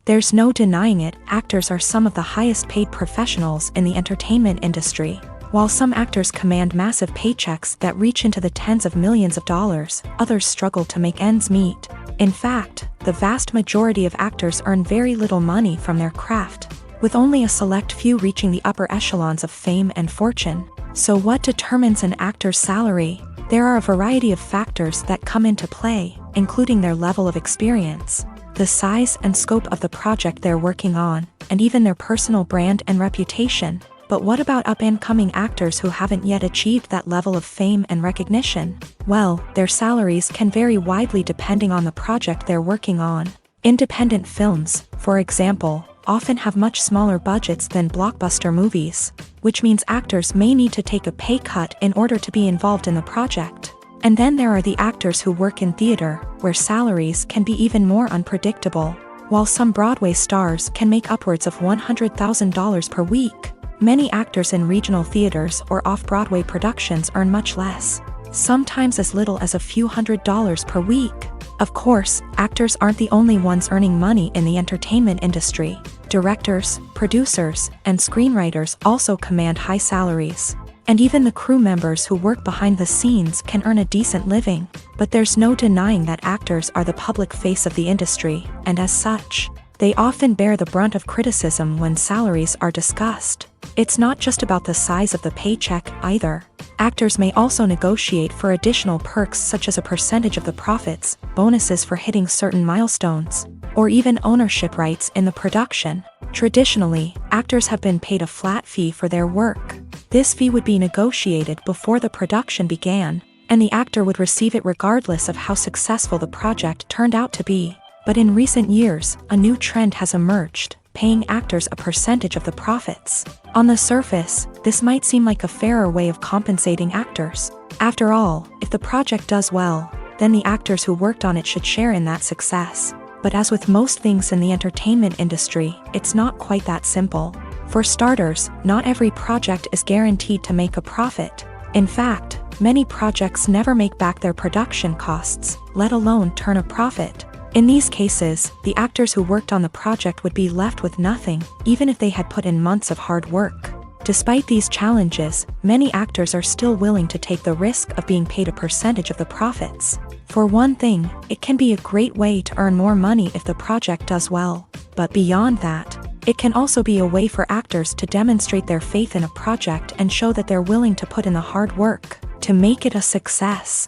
There's no denying it, actors are some of the highest-paid professionals in the entertainment industry. While some actors command massive paychecks that reach into the tens of millions of dollars, others struggle to make ends meet. In fact, the vast majority of actors earn very little money from their craft, with only a select few reaching the upper echelons of fame and fortune. So what determines an actor's salary? There are a variety of factors that come into play, including their level of experience, the size and scope of the project they're working on, and even their personal brand and reputation. But what about up-and-coming actors who haven't yet achieved that level of fame and recognition? Well, their salaries can vary widely depending on the project they're working on. Independent films, for example, often have much smaller budgets than blockbuster movies, which means actors may need to take a pay cut in order to be involved in the project. And then there are the actors who work in theater, where salaries can be even more unpredictable. While some Broadway stars can make upwards of $100,000 per week, many actors in regional theaters or off-Broadway productions earn much less, sometimes as little as a few $100s per week. Of course, actors aren't the only ones earning money in the entertainment industry. Directors, producers, and screenwriters also command high salaries. And even the crew members who work behind the scenes can earn a decent living. But there's no denying that actors are the public face of the industry, and as such, they often bear the brunt of criticism when salaries are discussed. It's not just about the size of the paycheck, either. Actors may also negotiate for additional perks such as a percentage of the profits, bonuses for hitting certain milestones, or even ownership rights in the production. Traditionally, actors have been paid a flat fee for their work. This fee would be negotiated before the production began, and the actor would receive it regardless of how successful the project turned out to be. But in recent years, a new trend has emerged, paying actors a percentage of the profits. On the surface, this might seem like a fairer way of compensating actors. After all, if the project does well, then the actors who worked on it should share in that success. But as with most things in the entertainment industry, it's not quite that simple. For starters, not every project is guaranteed to make a profit. In fact, many projects never make back their production costs, let alone turn a profit. In these cases, the actors who worked on the project would be left with nothing, even if they had put in months of hard work. Despite these challenges, many actors are still willing to take the risk of being paid a percentage of the profits. For one thing, it can be a great way to earn more money if the project does well. But beyond that, it can also be a way for actors to demonstrate their faith in a project and show that they're willing to put in the hard work to make it a success.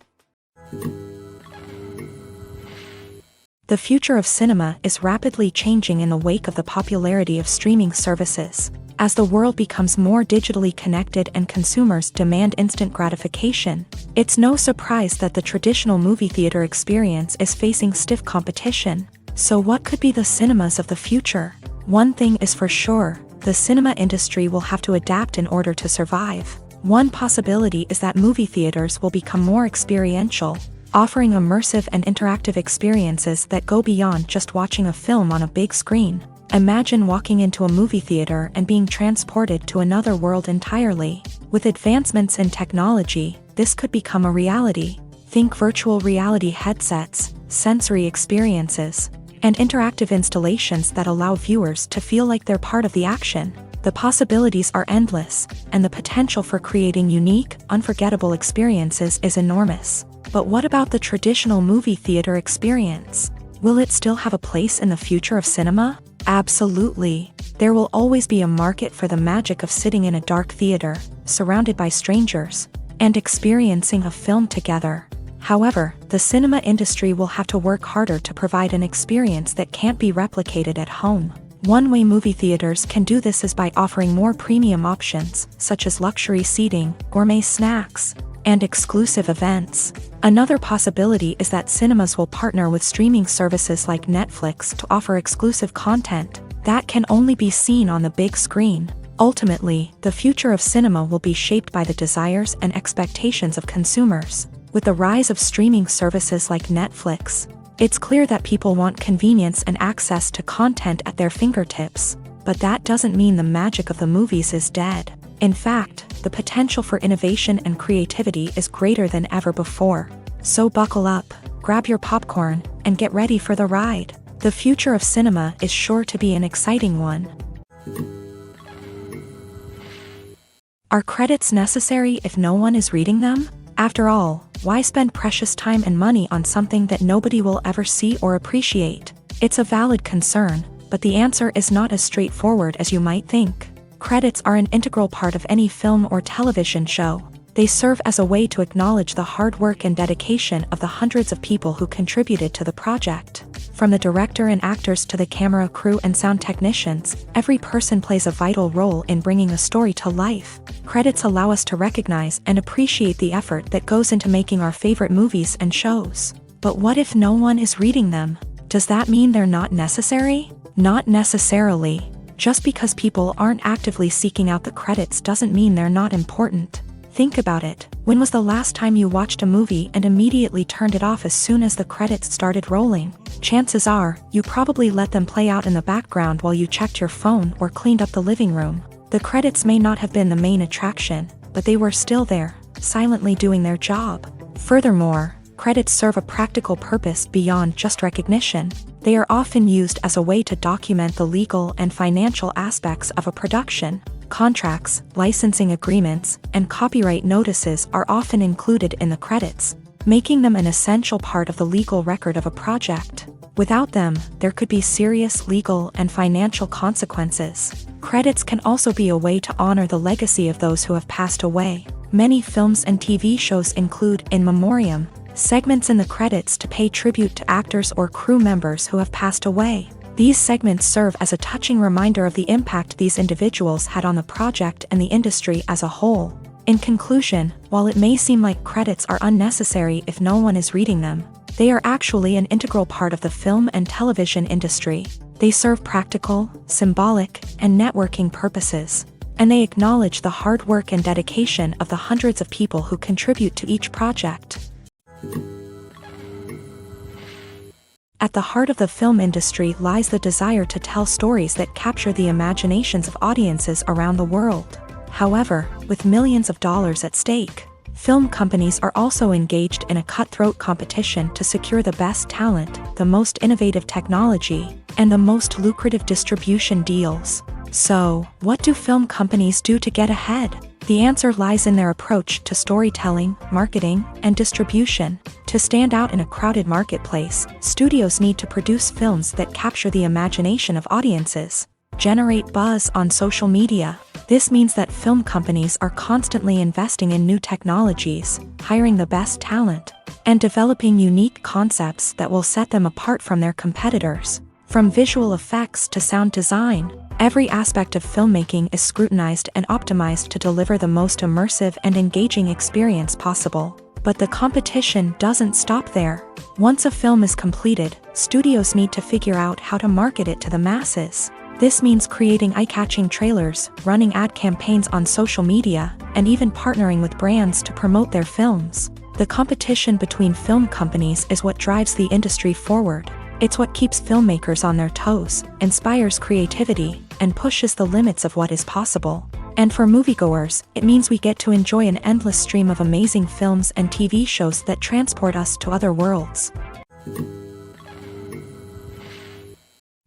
The future of cinema is rapidly changing in the wake of the popularity of streaming services. As the world becomes more digitally connected and consumers demand instant gratification, it's no surprise that the traditional movie theater experience is facing stiff competition. So what could be the cinemas of the future? One thing is for sure, the cinema industry will have to adapt in order to survive. One possibility is that movie theaters will become more experiential, offering immersive and interactive experiences that go beyond just watching a film on a big screen. Imagine walking into a movie theater and being transported to another world entirely. With advancements in technology, this could become a reality. Think virtual reality headsets, sensory experiences, and interactive installations that allow viewers to feel like they're part of the action. The possibilities are endless, and the potential for creating unique, unforgettable experiences is enormous. But what about the traditional movie theater experience? Will it still have a place in the future of cinema? Absolutely. There will always be a market for the magic of sitting in a dark theater, surrounded by strangers, and experiencing a film together. However, the cinema industry will have to work harder to provide an experience that can't be replicated at home. One way movie theaters can do this is by offering more premium options, such as luxury seating, gourmet snacks, and exclusive events. Another possibility is that cinemas will partner with streaming services like Netflix to offer exclusive content that can only be seen on the big screen. Ultimately, the future of cinema will be shaped by the desires and expectations of consumers. With the rise of streaming services like Netflix, it's clear that people want convenience and access to content at their fingertips. But that doesn't mean the magic of the movies is dead. In fact, the potential for innovation and creativity is greater than ever before. So buckle up, grab your popcorn, and get ready for the ride. The future of cinema is sure to be an exciting one. Are credits necessary if no one is reading them? After all, why spend precious time and money on something that nobody will ever see or appreciate? It's a valid concern, but the answer is not as straightforward as you might think. Credits are an integral part of any film or television show. They serve as a way to acknowledge the hard work and dedication of the hundreds of people who contributed to the project. From the director and actors to the camera crew and sound technicians, every person plays a vital role in bringing a story to life. Credits allow us to recognize and appreciate the effort that goes into making our favorite movies and shows. But what if no one is reading them? Does that mean they're not necessary? Not necessarily. Just because people aren't actively seeking out the credits doesn't mean they're not important. Think about it. When was the last time you watched a movie and immediately turned it off as soon as the credits started rolling? Chances are, you probably let them play out in the background while you checked your phone or cleaned up the living room. The credits may not have been the main attraction, but they were still there, silently doing their job. Furthermore, credits serve a practical purpose beyond just recognition. They are often used as a way to document the legal and financial aspects of a production. Contracts, licensing agreements, and copyright notices are often included in the credits, making them an essential part of the legal record of a project. Without them, there could be serious legal and financial consequences. Credits can also be a way to honor the legacy of those who have passed away. Many films and TV shows include in memoriam segments in the credits to pay tribute to actors or crew members who have passed away. These segments serve as a touching reminder of the impact these individuals had on the project and the industry as a whole. In conclusion, while it may seem like credits are unnecessary if no one is reading them, they are actually an integral part of the film and television industry. They serve practical, symbolic, and networking purposes, and they acknowledge the hard work and dedication of the hundreds of people who contribute to each project. At the heart of the film industry lies the desire to tell stories that capture the imaginations of audiences around the world. However, with millions of dollars at stake, film companies are also engaged in a cutthroat competition to secure the best talent, the most innovative technology, and the most lucrative distribution deals. So, what do film companies do to get ahead? The answer lies in their approach to storytelling, marketing, and distribution. To stand out in a crowded marketplace, studios need to produce films that capture the imagination of audiences, generate buzz on social media. This means that film companies are constantly investing in new technologies, hiring the best talent, and developing unique concepts that will set them apart from their competitors. From visual effects to sound design, every aspect of filmmaking is scrutinized and optimized to deliver the most immersive and engaging experience possible. But the competition doesn't stop there. Once a film is completed, studios need to figure out how to market it to the masses. This means creating eye-catching trailers, running ad campaigns on social media, and even partnering with brands to promote their films. The competition between film companies is what drives the industry forward. It's what keeps filmmakers on their toes, inspires creativity, and pushes the limits of what is possible. And for moviegoers, it means we get to enjoy an endless stream of amazing films and TV shows that transport us to other worlds.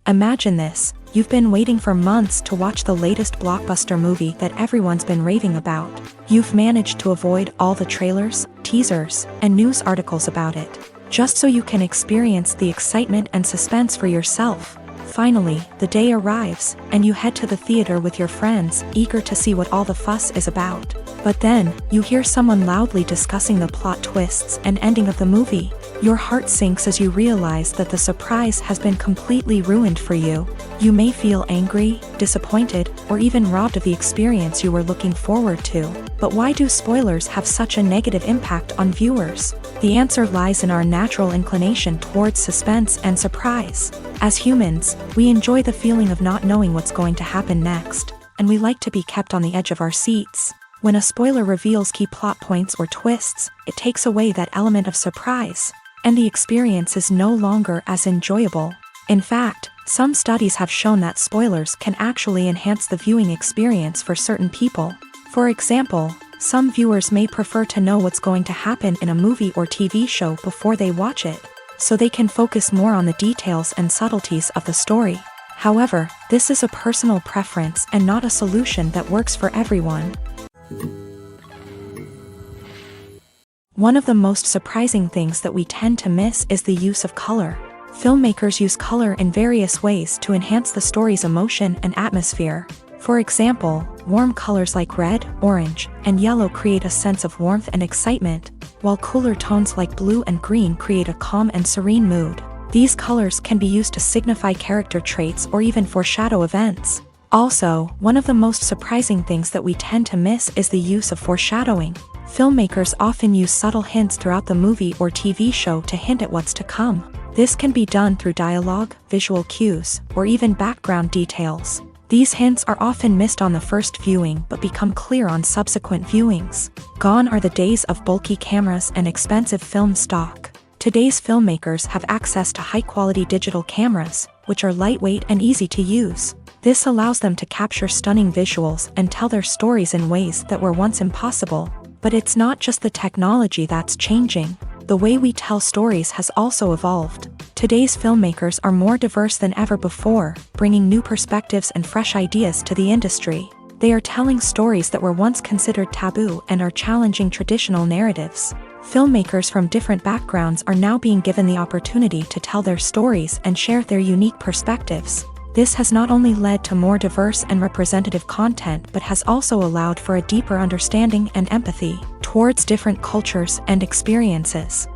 Imagine this: you've been waiting for months to watch the latest blockbuster movie that everyone's been raving about. You've managed to avoid all the trailers, teasers, and news articles about it, just so you can experience the excitement and suspense for yourself. Finally, the day arrives, and you head to the theater with your friends, eager to see what all the fuss is about. But then, you hear someone loudly discussing the plot twists and ending of the movie. Your heart sinks as you realize that the surprise has been completely ruined for you. You may feel angry, disappointed, or even robbed of the experience you were looking forward to. But why do spoilers have such a negative impact on viewers? The answer lies in our natural inclination towards suspense and surprise. As humans, we enjoy the feeling of not knowing what's going to happen next, and we like to be kept on the edge of our seats. When a spoiler reveals key plot points or twists, it takes away that element of surprise, and the experience is no longer as enjoyable. In fact, some studies have shown that spoilers can actually enhance the viewing experience for certain people. For example, some viewers may prefer to know what's going to happen in a movie or TV show before they watch it, so they can focus more on the details and subtleties of the story. However, this is a personal preference and not a solution that works for everyone. One of the most surprising things that we tend to miss is the use of color. Filmmakers use color in various ways to enhance the story's emotion and atmosphere. For example, warm colors like red, orange, and yellow create a sense of warmth and excitement, while cooler tones like blue and green create a calm and serene mood. These colors can be used to signify character traits or even foreshadow events. Also, one of the most surprising things that we tend to miss is the use of foreshadowing. Filmmakers often use subtle hints throughout the movie or TV show to hint at what's to come. This can be done through dialogue, visual cues, or even background details. These hints are often missed on the first viewing but become clear on subsequent viewings. Gone are the days of bulky cameras and expensive film stock. Today's filmmakers have access to high-quality digital cameras, which are lightweight and easy to use. This allows them to capture stunning visuals and tell their stories in ways that were once impossible. But it's not just the technology that's changing. The way we tell stories has also evolved. Today's filmmakers are more diverse than ever before, bringing new perspectives and fresh ideas to the industry. They are telling stories that were once considered taboo and are challenging traditional narratives. Filmmakers from different backgrounds are now being given the opportunity to tell their stories and share their unique perspectives. This has not only led to more diverse and representative content but has also allowed for a deeper understanding and empathy towards different cultures and experiences.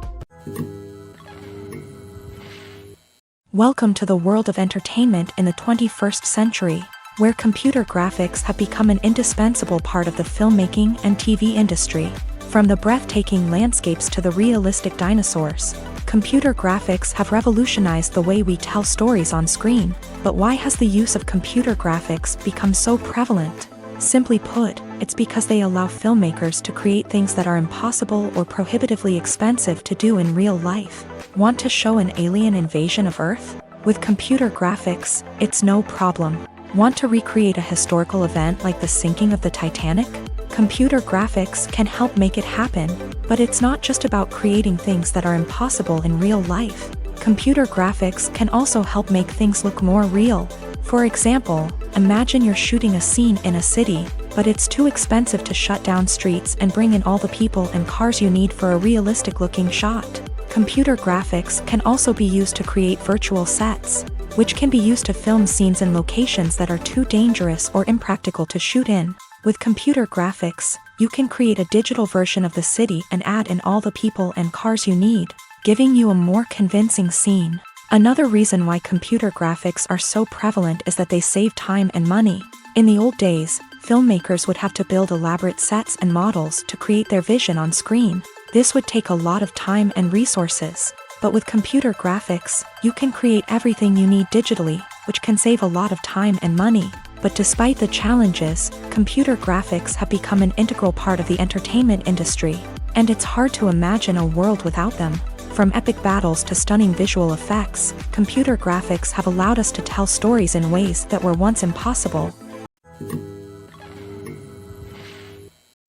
Welcome to the world of entertainment in the 21st century, where computer graphics have become an indispensable part of the filmmaking and TV industry. From the breathtaking landscapes to the realistic dinosaurs, computer graphics have revolutionized the way we tell stories on screen. But why has the use of computer graphics become so prevalent? Simply put, it's because they allow filmmakers to create things that are impossible or prohibitively expensive to do in real life. Want to show an alien invasion of Earth? With computer graphics, it's no problem. Want to recreate a historical event like the sinking of the Titanic? Computer graphics can help make it happen. But it's not just about creating things that are impossible in real life. Computer graphics can also help make things look more real. For example, imagine you're shooting a scene in a city, but it's too expensive to shut down streets and bring in all the people and cars you need for a realistic-looking shot. Computer graphics can also be used to create virtual sets, which can be used to film scenes in locations that are too dangerous or impractical to shoot in. With computer graphics, you can create a digital version of the city and add in all the people and cars you need, giving you a more convincing scene. Another reason why computer graphics are so prevalent is that they save time and money. In the old days, filmmakers would have to build elaborate sets and models to create their vision on screen. This would take a lot of time and resources. But with computer graphics, you can create everything you need digitally, which can save a lot of time and money. But despite the challenges, computer graphics have become an integral part of the entertainment industry, and it's hard to imagine a world without them. From epic battles to stunning visual effects, computer graphics have allowed us to tell stories in ways that were once impossible.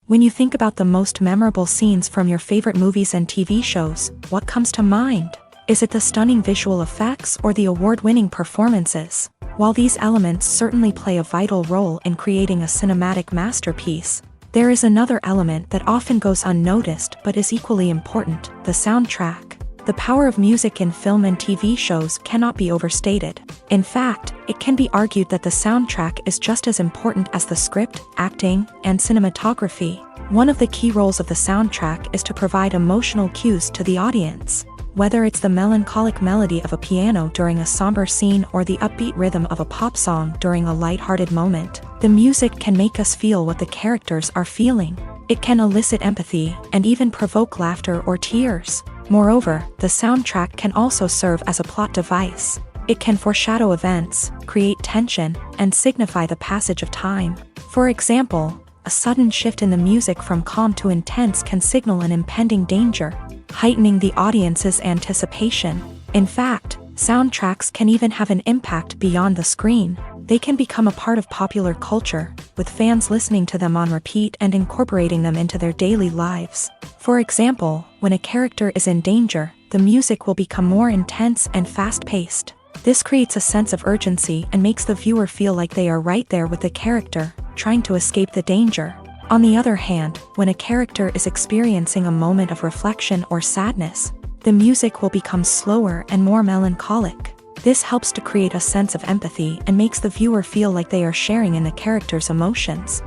When you think about the most memorable scenes from your favorite movies and TV shows, what comes to mind? Is it the stunning visual effects or the award-winning performances? While these elements certainly play a vital role in creating a cinematic masterpiece, there is another element that often goes unnoticed but is equally important: the soundtrack. The power of music in film and TV shows cannot be overstated. In fact, it can be argued that the soundtrack is just as important as the script, acting, and cinematography. One of the key roles of the soundtrack is to provide emotional cues to the audience. Whether it's the melancholic melody of a piano during a somber scene or the upbeat rhythm of a pop song during a lighthearted moment, the music can make us feel what the characters are feeling. It can elicit empathy and even provoke laughter or tears. Moreover, the soundtrack can also serve as a plot device. It can foreshadow events, create tension, and signify the passage of time. For example, a sudden shift in the music from calm to intense can signal an impending danger, heightening the audience's anticipation. In fact, soundtracks can even have an impact beyond the screen. They can become a part of popular culture, with fans listening to them on repeat and incorporating them into their daily lives. For example, when a character is in danger, the music will become more intense and fast-paced. This creates a sense of urgency and makes the viewer feel like they are right there with the character, trying to escape the danger. On the other hand, when a character is experiencing a moment of reflection or sadness, the music will become slower and more melancholic. This helps to create a sense of empathy and makes the viewer feel like they are sharing in the character's emotions.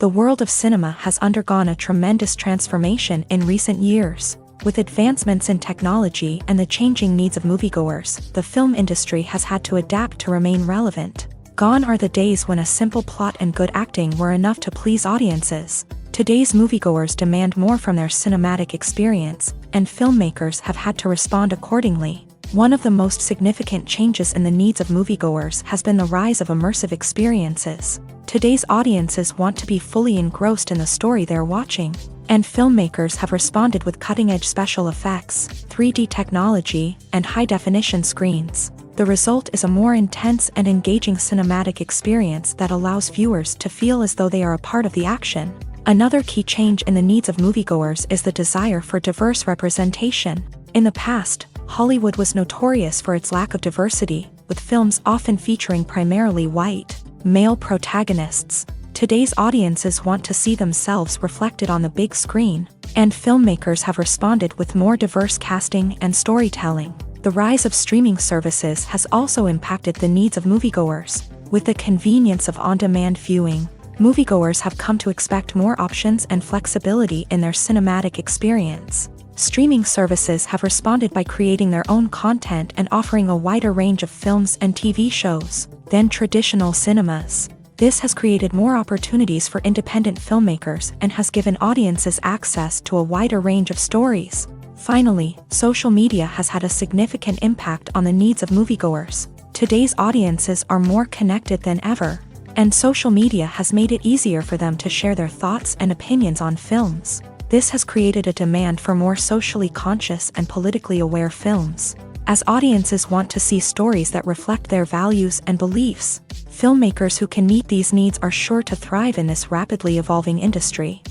The world of cinema has undergone a tremendous transformation in recent years. With advancements in technology and the changing needs of moviegoers, the film industry has had to adapt to remain relevant. Gone are the days when a simple plot and good acting were enough to please audiences. Today's moviegoers demand more from their cinematic experience, and filmmakers have had to respond accordingly. One of the most significant changes in the needs of moviegoers has been the rise of immersive experiences. Today's audiences want to be fully engrossed in the story they're watching, and filmmakers have responded with cutting-edge special effects, 3D technology, and high-definition screens. The result is a more intense and engaging cinematic experience that allows viewers to feel as though they are a part of the action. Another key change in the needs of moviegoers is the desire for diverse representation. In the past, Hollywood was notorious for its lack of diversity, with films often featuring primarily white, male protagonists. Today's audiences want to see themselves reflected on the big screen, and filmmakers have responded with more diverse casting and storytelling. The rise of streaming services has also impacted the needs of moviegoers. With the convenience of on-demand viewing, moviegoers have come to expect more options and flexibility in their cinematic experience. Streaming services have responded by creating their own content and offering a wider range of films and TV shows than traditional cinemas. This has created more opportunities for independent filmmakers and has given audiences access to a wider range of stories. Finally, social media has had a significant impact on the needs of moviegoers. Today's audiences are more connected than ever, and social media has made it easier for them to share their thoughts and opinions on films. This has created a demand for more socially conscious and politically aware films. As audiences want to see stories that reflect their values and beliefs, filmmakers who can meet these needs are sure to thrive in this rapidly evolving industry.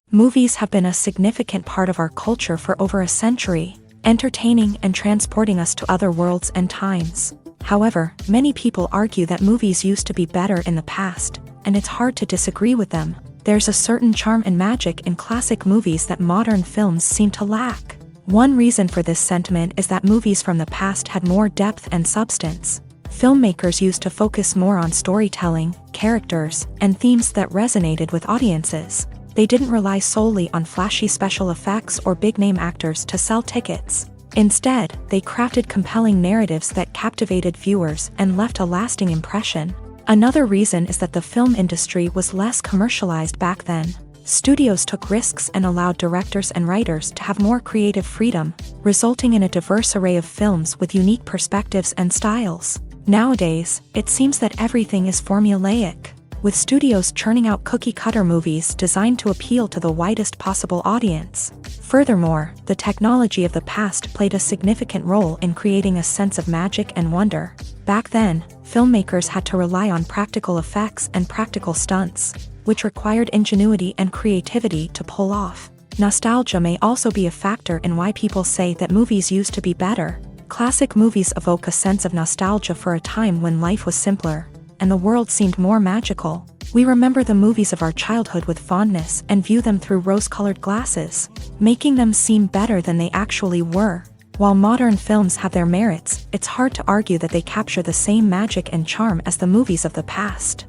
Movies have been a significant part of our culture for over a century, entertaining and transporting us to other worlds and times. However, many people argue that movies used to be better in the past, and it's hard to disagree with them. There's a certain charm and magic in classic movies that modern films seem to lack. One reason for this sentiment is that movies from the past had more depth and substance. Filmmakers used to focus more on storytelling, characters, and themes that resonated with audiences. They didn't rely solely on flashy special effects or big-name actors to sell tickets. Instead, they crafted compelling narratives that captivated viewers and left a lasting impression. Another reason is that the film industry was less commercialized back then. Studios took risks and allowed directors and writers to have more creative freedom, resulting in a diverse array of films with unique perspectives and styles. Nowadays, it seems that everything is formulaic. with studios churning out cookie-cutter movies designed to appeal to the widest possible audience. Furthermore, the technology of the past played a significant role in creating a sense of magic and wonder. Back then, filmmakers had to rely on practical effects and practical stunts, which required ingenuity and creativity to pull off. Nostalgia may also be a factor in why people say that movies used to be better. Classic movies evoke a sense of nostalgia for a time when life was simpler, and the world seemed more magical. We remember the movies of our childhood with fondness and view them through rose-colored glasses, making them seem better than they actually were. While modern films have their merits, it's hard to argue that they capture the same magic and charm as the movies of the past.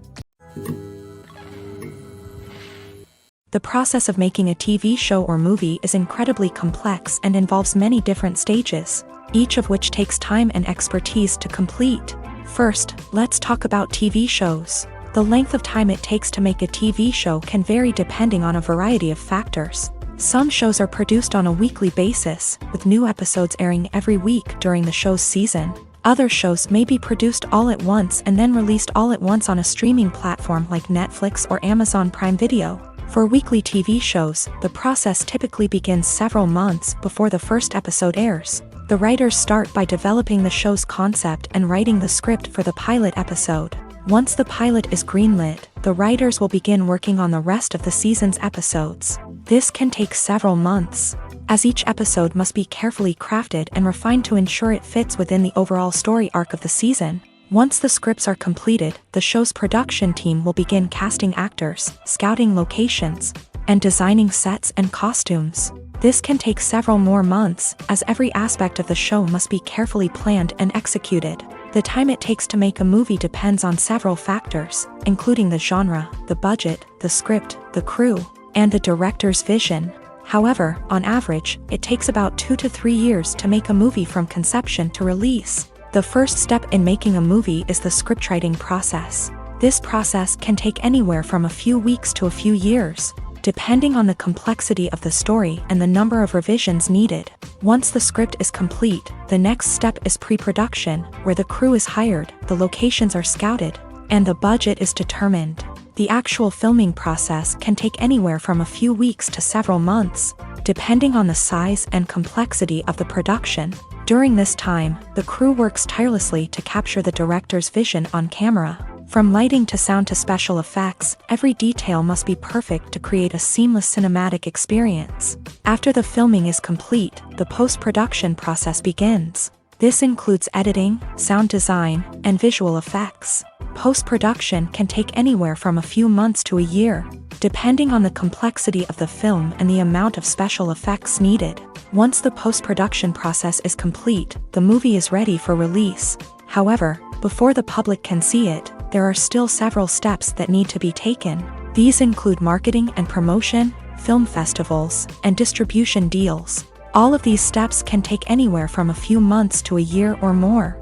The process of making a TV show or movie is incredibly complex and involves many different stages, each of which takes time and expertise to complete. First, let's talk about TV shows. The length of time it takes to make a TV show can vary depending on a variety of factors. Some shows are produced on a weekly basis, with new episodes airing every week during the show's season. Other shows may be produced all at once and then released all at once on a streaming platform like Netflix or Amazon Prime Video. For weekly TV shows, the process typically begins several months before the first episode airs. The writers start by developing the show's concept and writing the script for the pilot episode. Once the pilot is greenlit, the writers will begin working on the rest of the season's episodes. This can take several months, as each episode must be carefully crafted and refined to ensure it fits within the overall story arc of the season. Once the scripts are completed, the show's production team will begin casting actors, scouting locations, and designing sets and costumes. This can take several more months, as every aspect of the show must be carefully planned and executed. The time it takes to make a movie depends on several factors, including the genre, the budget, the script, the crew, and the director's vision. However, on average, it takes about 2 to 3 years to make a movie from conception to release. The first step in making a movie is the scriptwriting process. This process can take anywhere from a few weeks to a few years, depending on the complexity of the story and the number of revisions needed. Once the script is complete, the next step is pre-production, where the crew is hired, the locations are scouted, and the budget is determined. The actual filming process can take anywhere from a few weeks to several months, depending on the size and complexity of the production. During this time, the crew works tirelessly to capture the director's vision on camera. From lighting to sound to special effects, every detail must be perfect to create a seamless cinematic experience. After the filming is complete, the post-production process begins. This includes editing, sound design, and visual effects. Post-production can take anywhere from a few months to a year, depending on the complexity of the film and the amount of special effects needed. Once the post-production process is complete, the movie is ready for release. However, before the public can see it, there are still several steps that need to be taken. These include marketing and promotion, film festivals, and distribution deals. All of these steps can take anywhere from a few months to a year or more.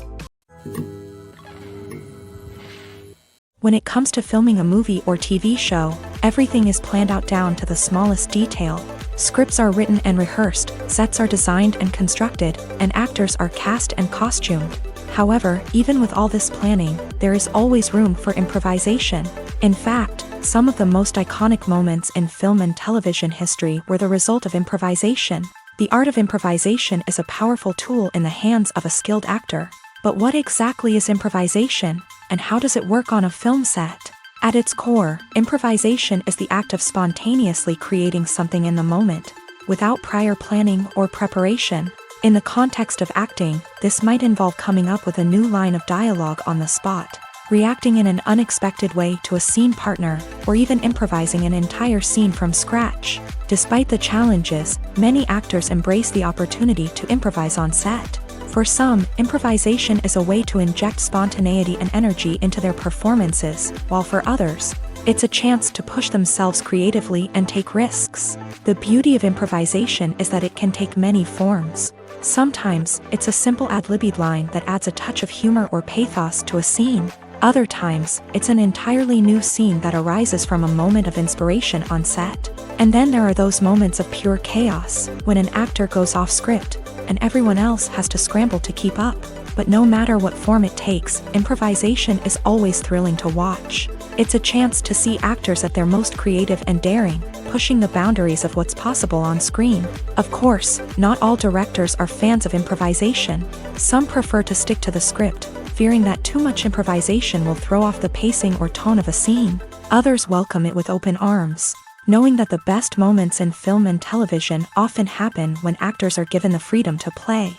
When it comes to filming a movie or TV show, everything is planned out down to the smallest detail. Scripts are written and rehearsed, sets are designed and constructed, and actors are cast and costumed. However, even with all this planning, there is always room for improvisation. In fact, some of the most iconic moments in film and television history were the result of improvisation. The art of improvisation is a powerful tool in the hands of a skilled actor. But what exactly is improvisation, and how does it work on a film set? At its core, improvisation is the act of spontaneously creating something in the moment, without prior planning or preparation. In the context of acting, this might involve coming up with a new line of dialogue on the spot, reacting in an unexpected way to a scene partner, or even improvising an entire scene from scratch. Despite the challenges, many actors embrace the opportunity to improvise on set. For some, improvisation is a way to inject spontaneity and energy into their performances, while for others, it's a chance to push themselves creatively and take risks. The beauty of improvisation is that it can take many forms. Sometimes, it's a simple ad-libbed line that adds a touch of humor or pathos to a scene. Other times, it's an entirely new scene that arises from a moment of inspiration on set. And then there are those moments of pure chaos, when an actor goes off script, and everyone else has to scramble to keep up. But no matter what form it takes, improvisation is always thrilling to watch. It's a chance to see actors at their most creative and daring, pushing the boundaries of what's possible on screen. Of course, not all directors are fans of improvisation. Some prefer to stick to the script, fearing that too much improvisation will throw off the pacing or tone of a scene. Others welcome it with open arms, knowing that the best moments in film and television often happen when actors are given the freedom to play.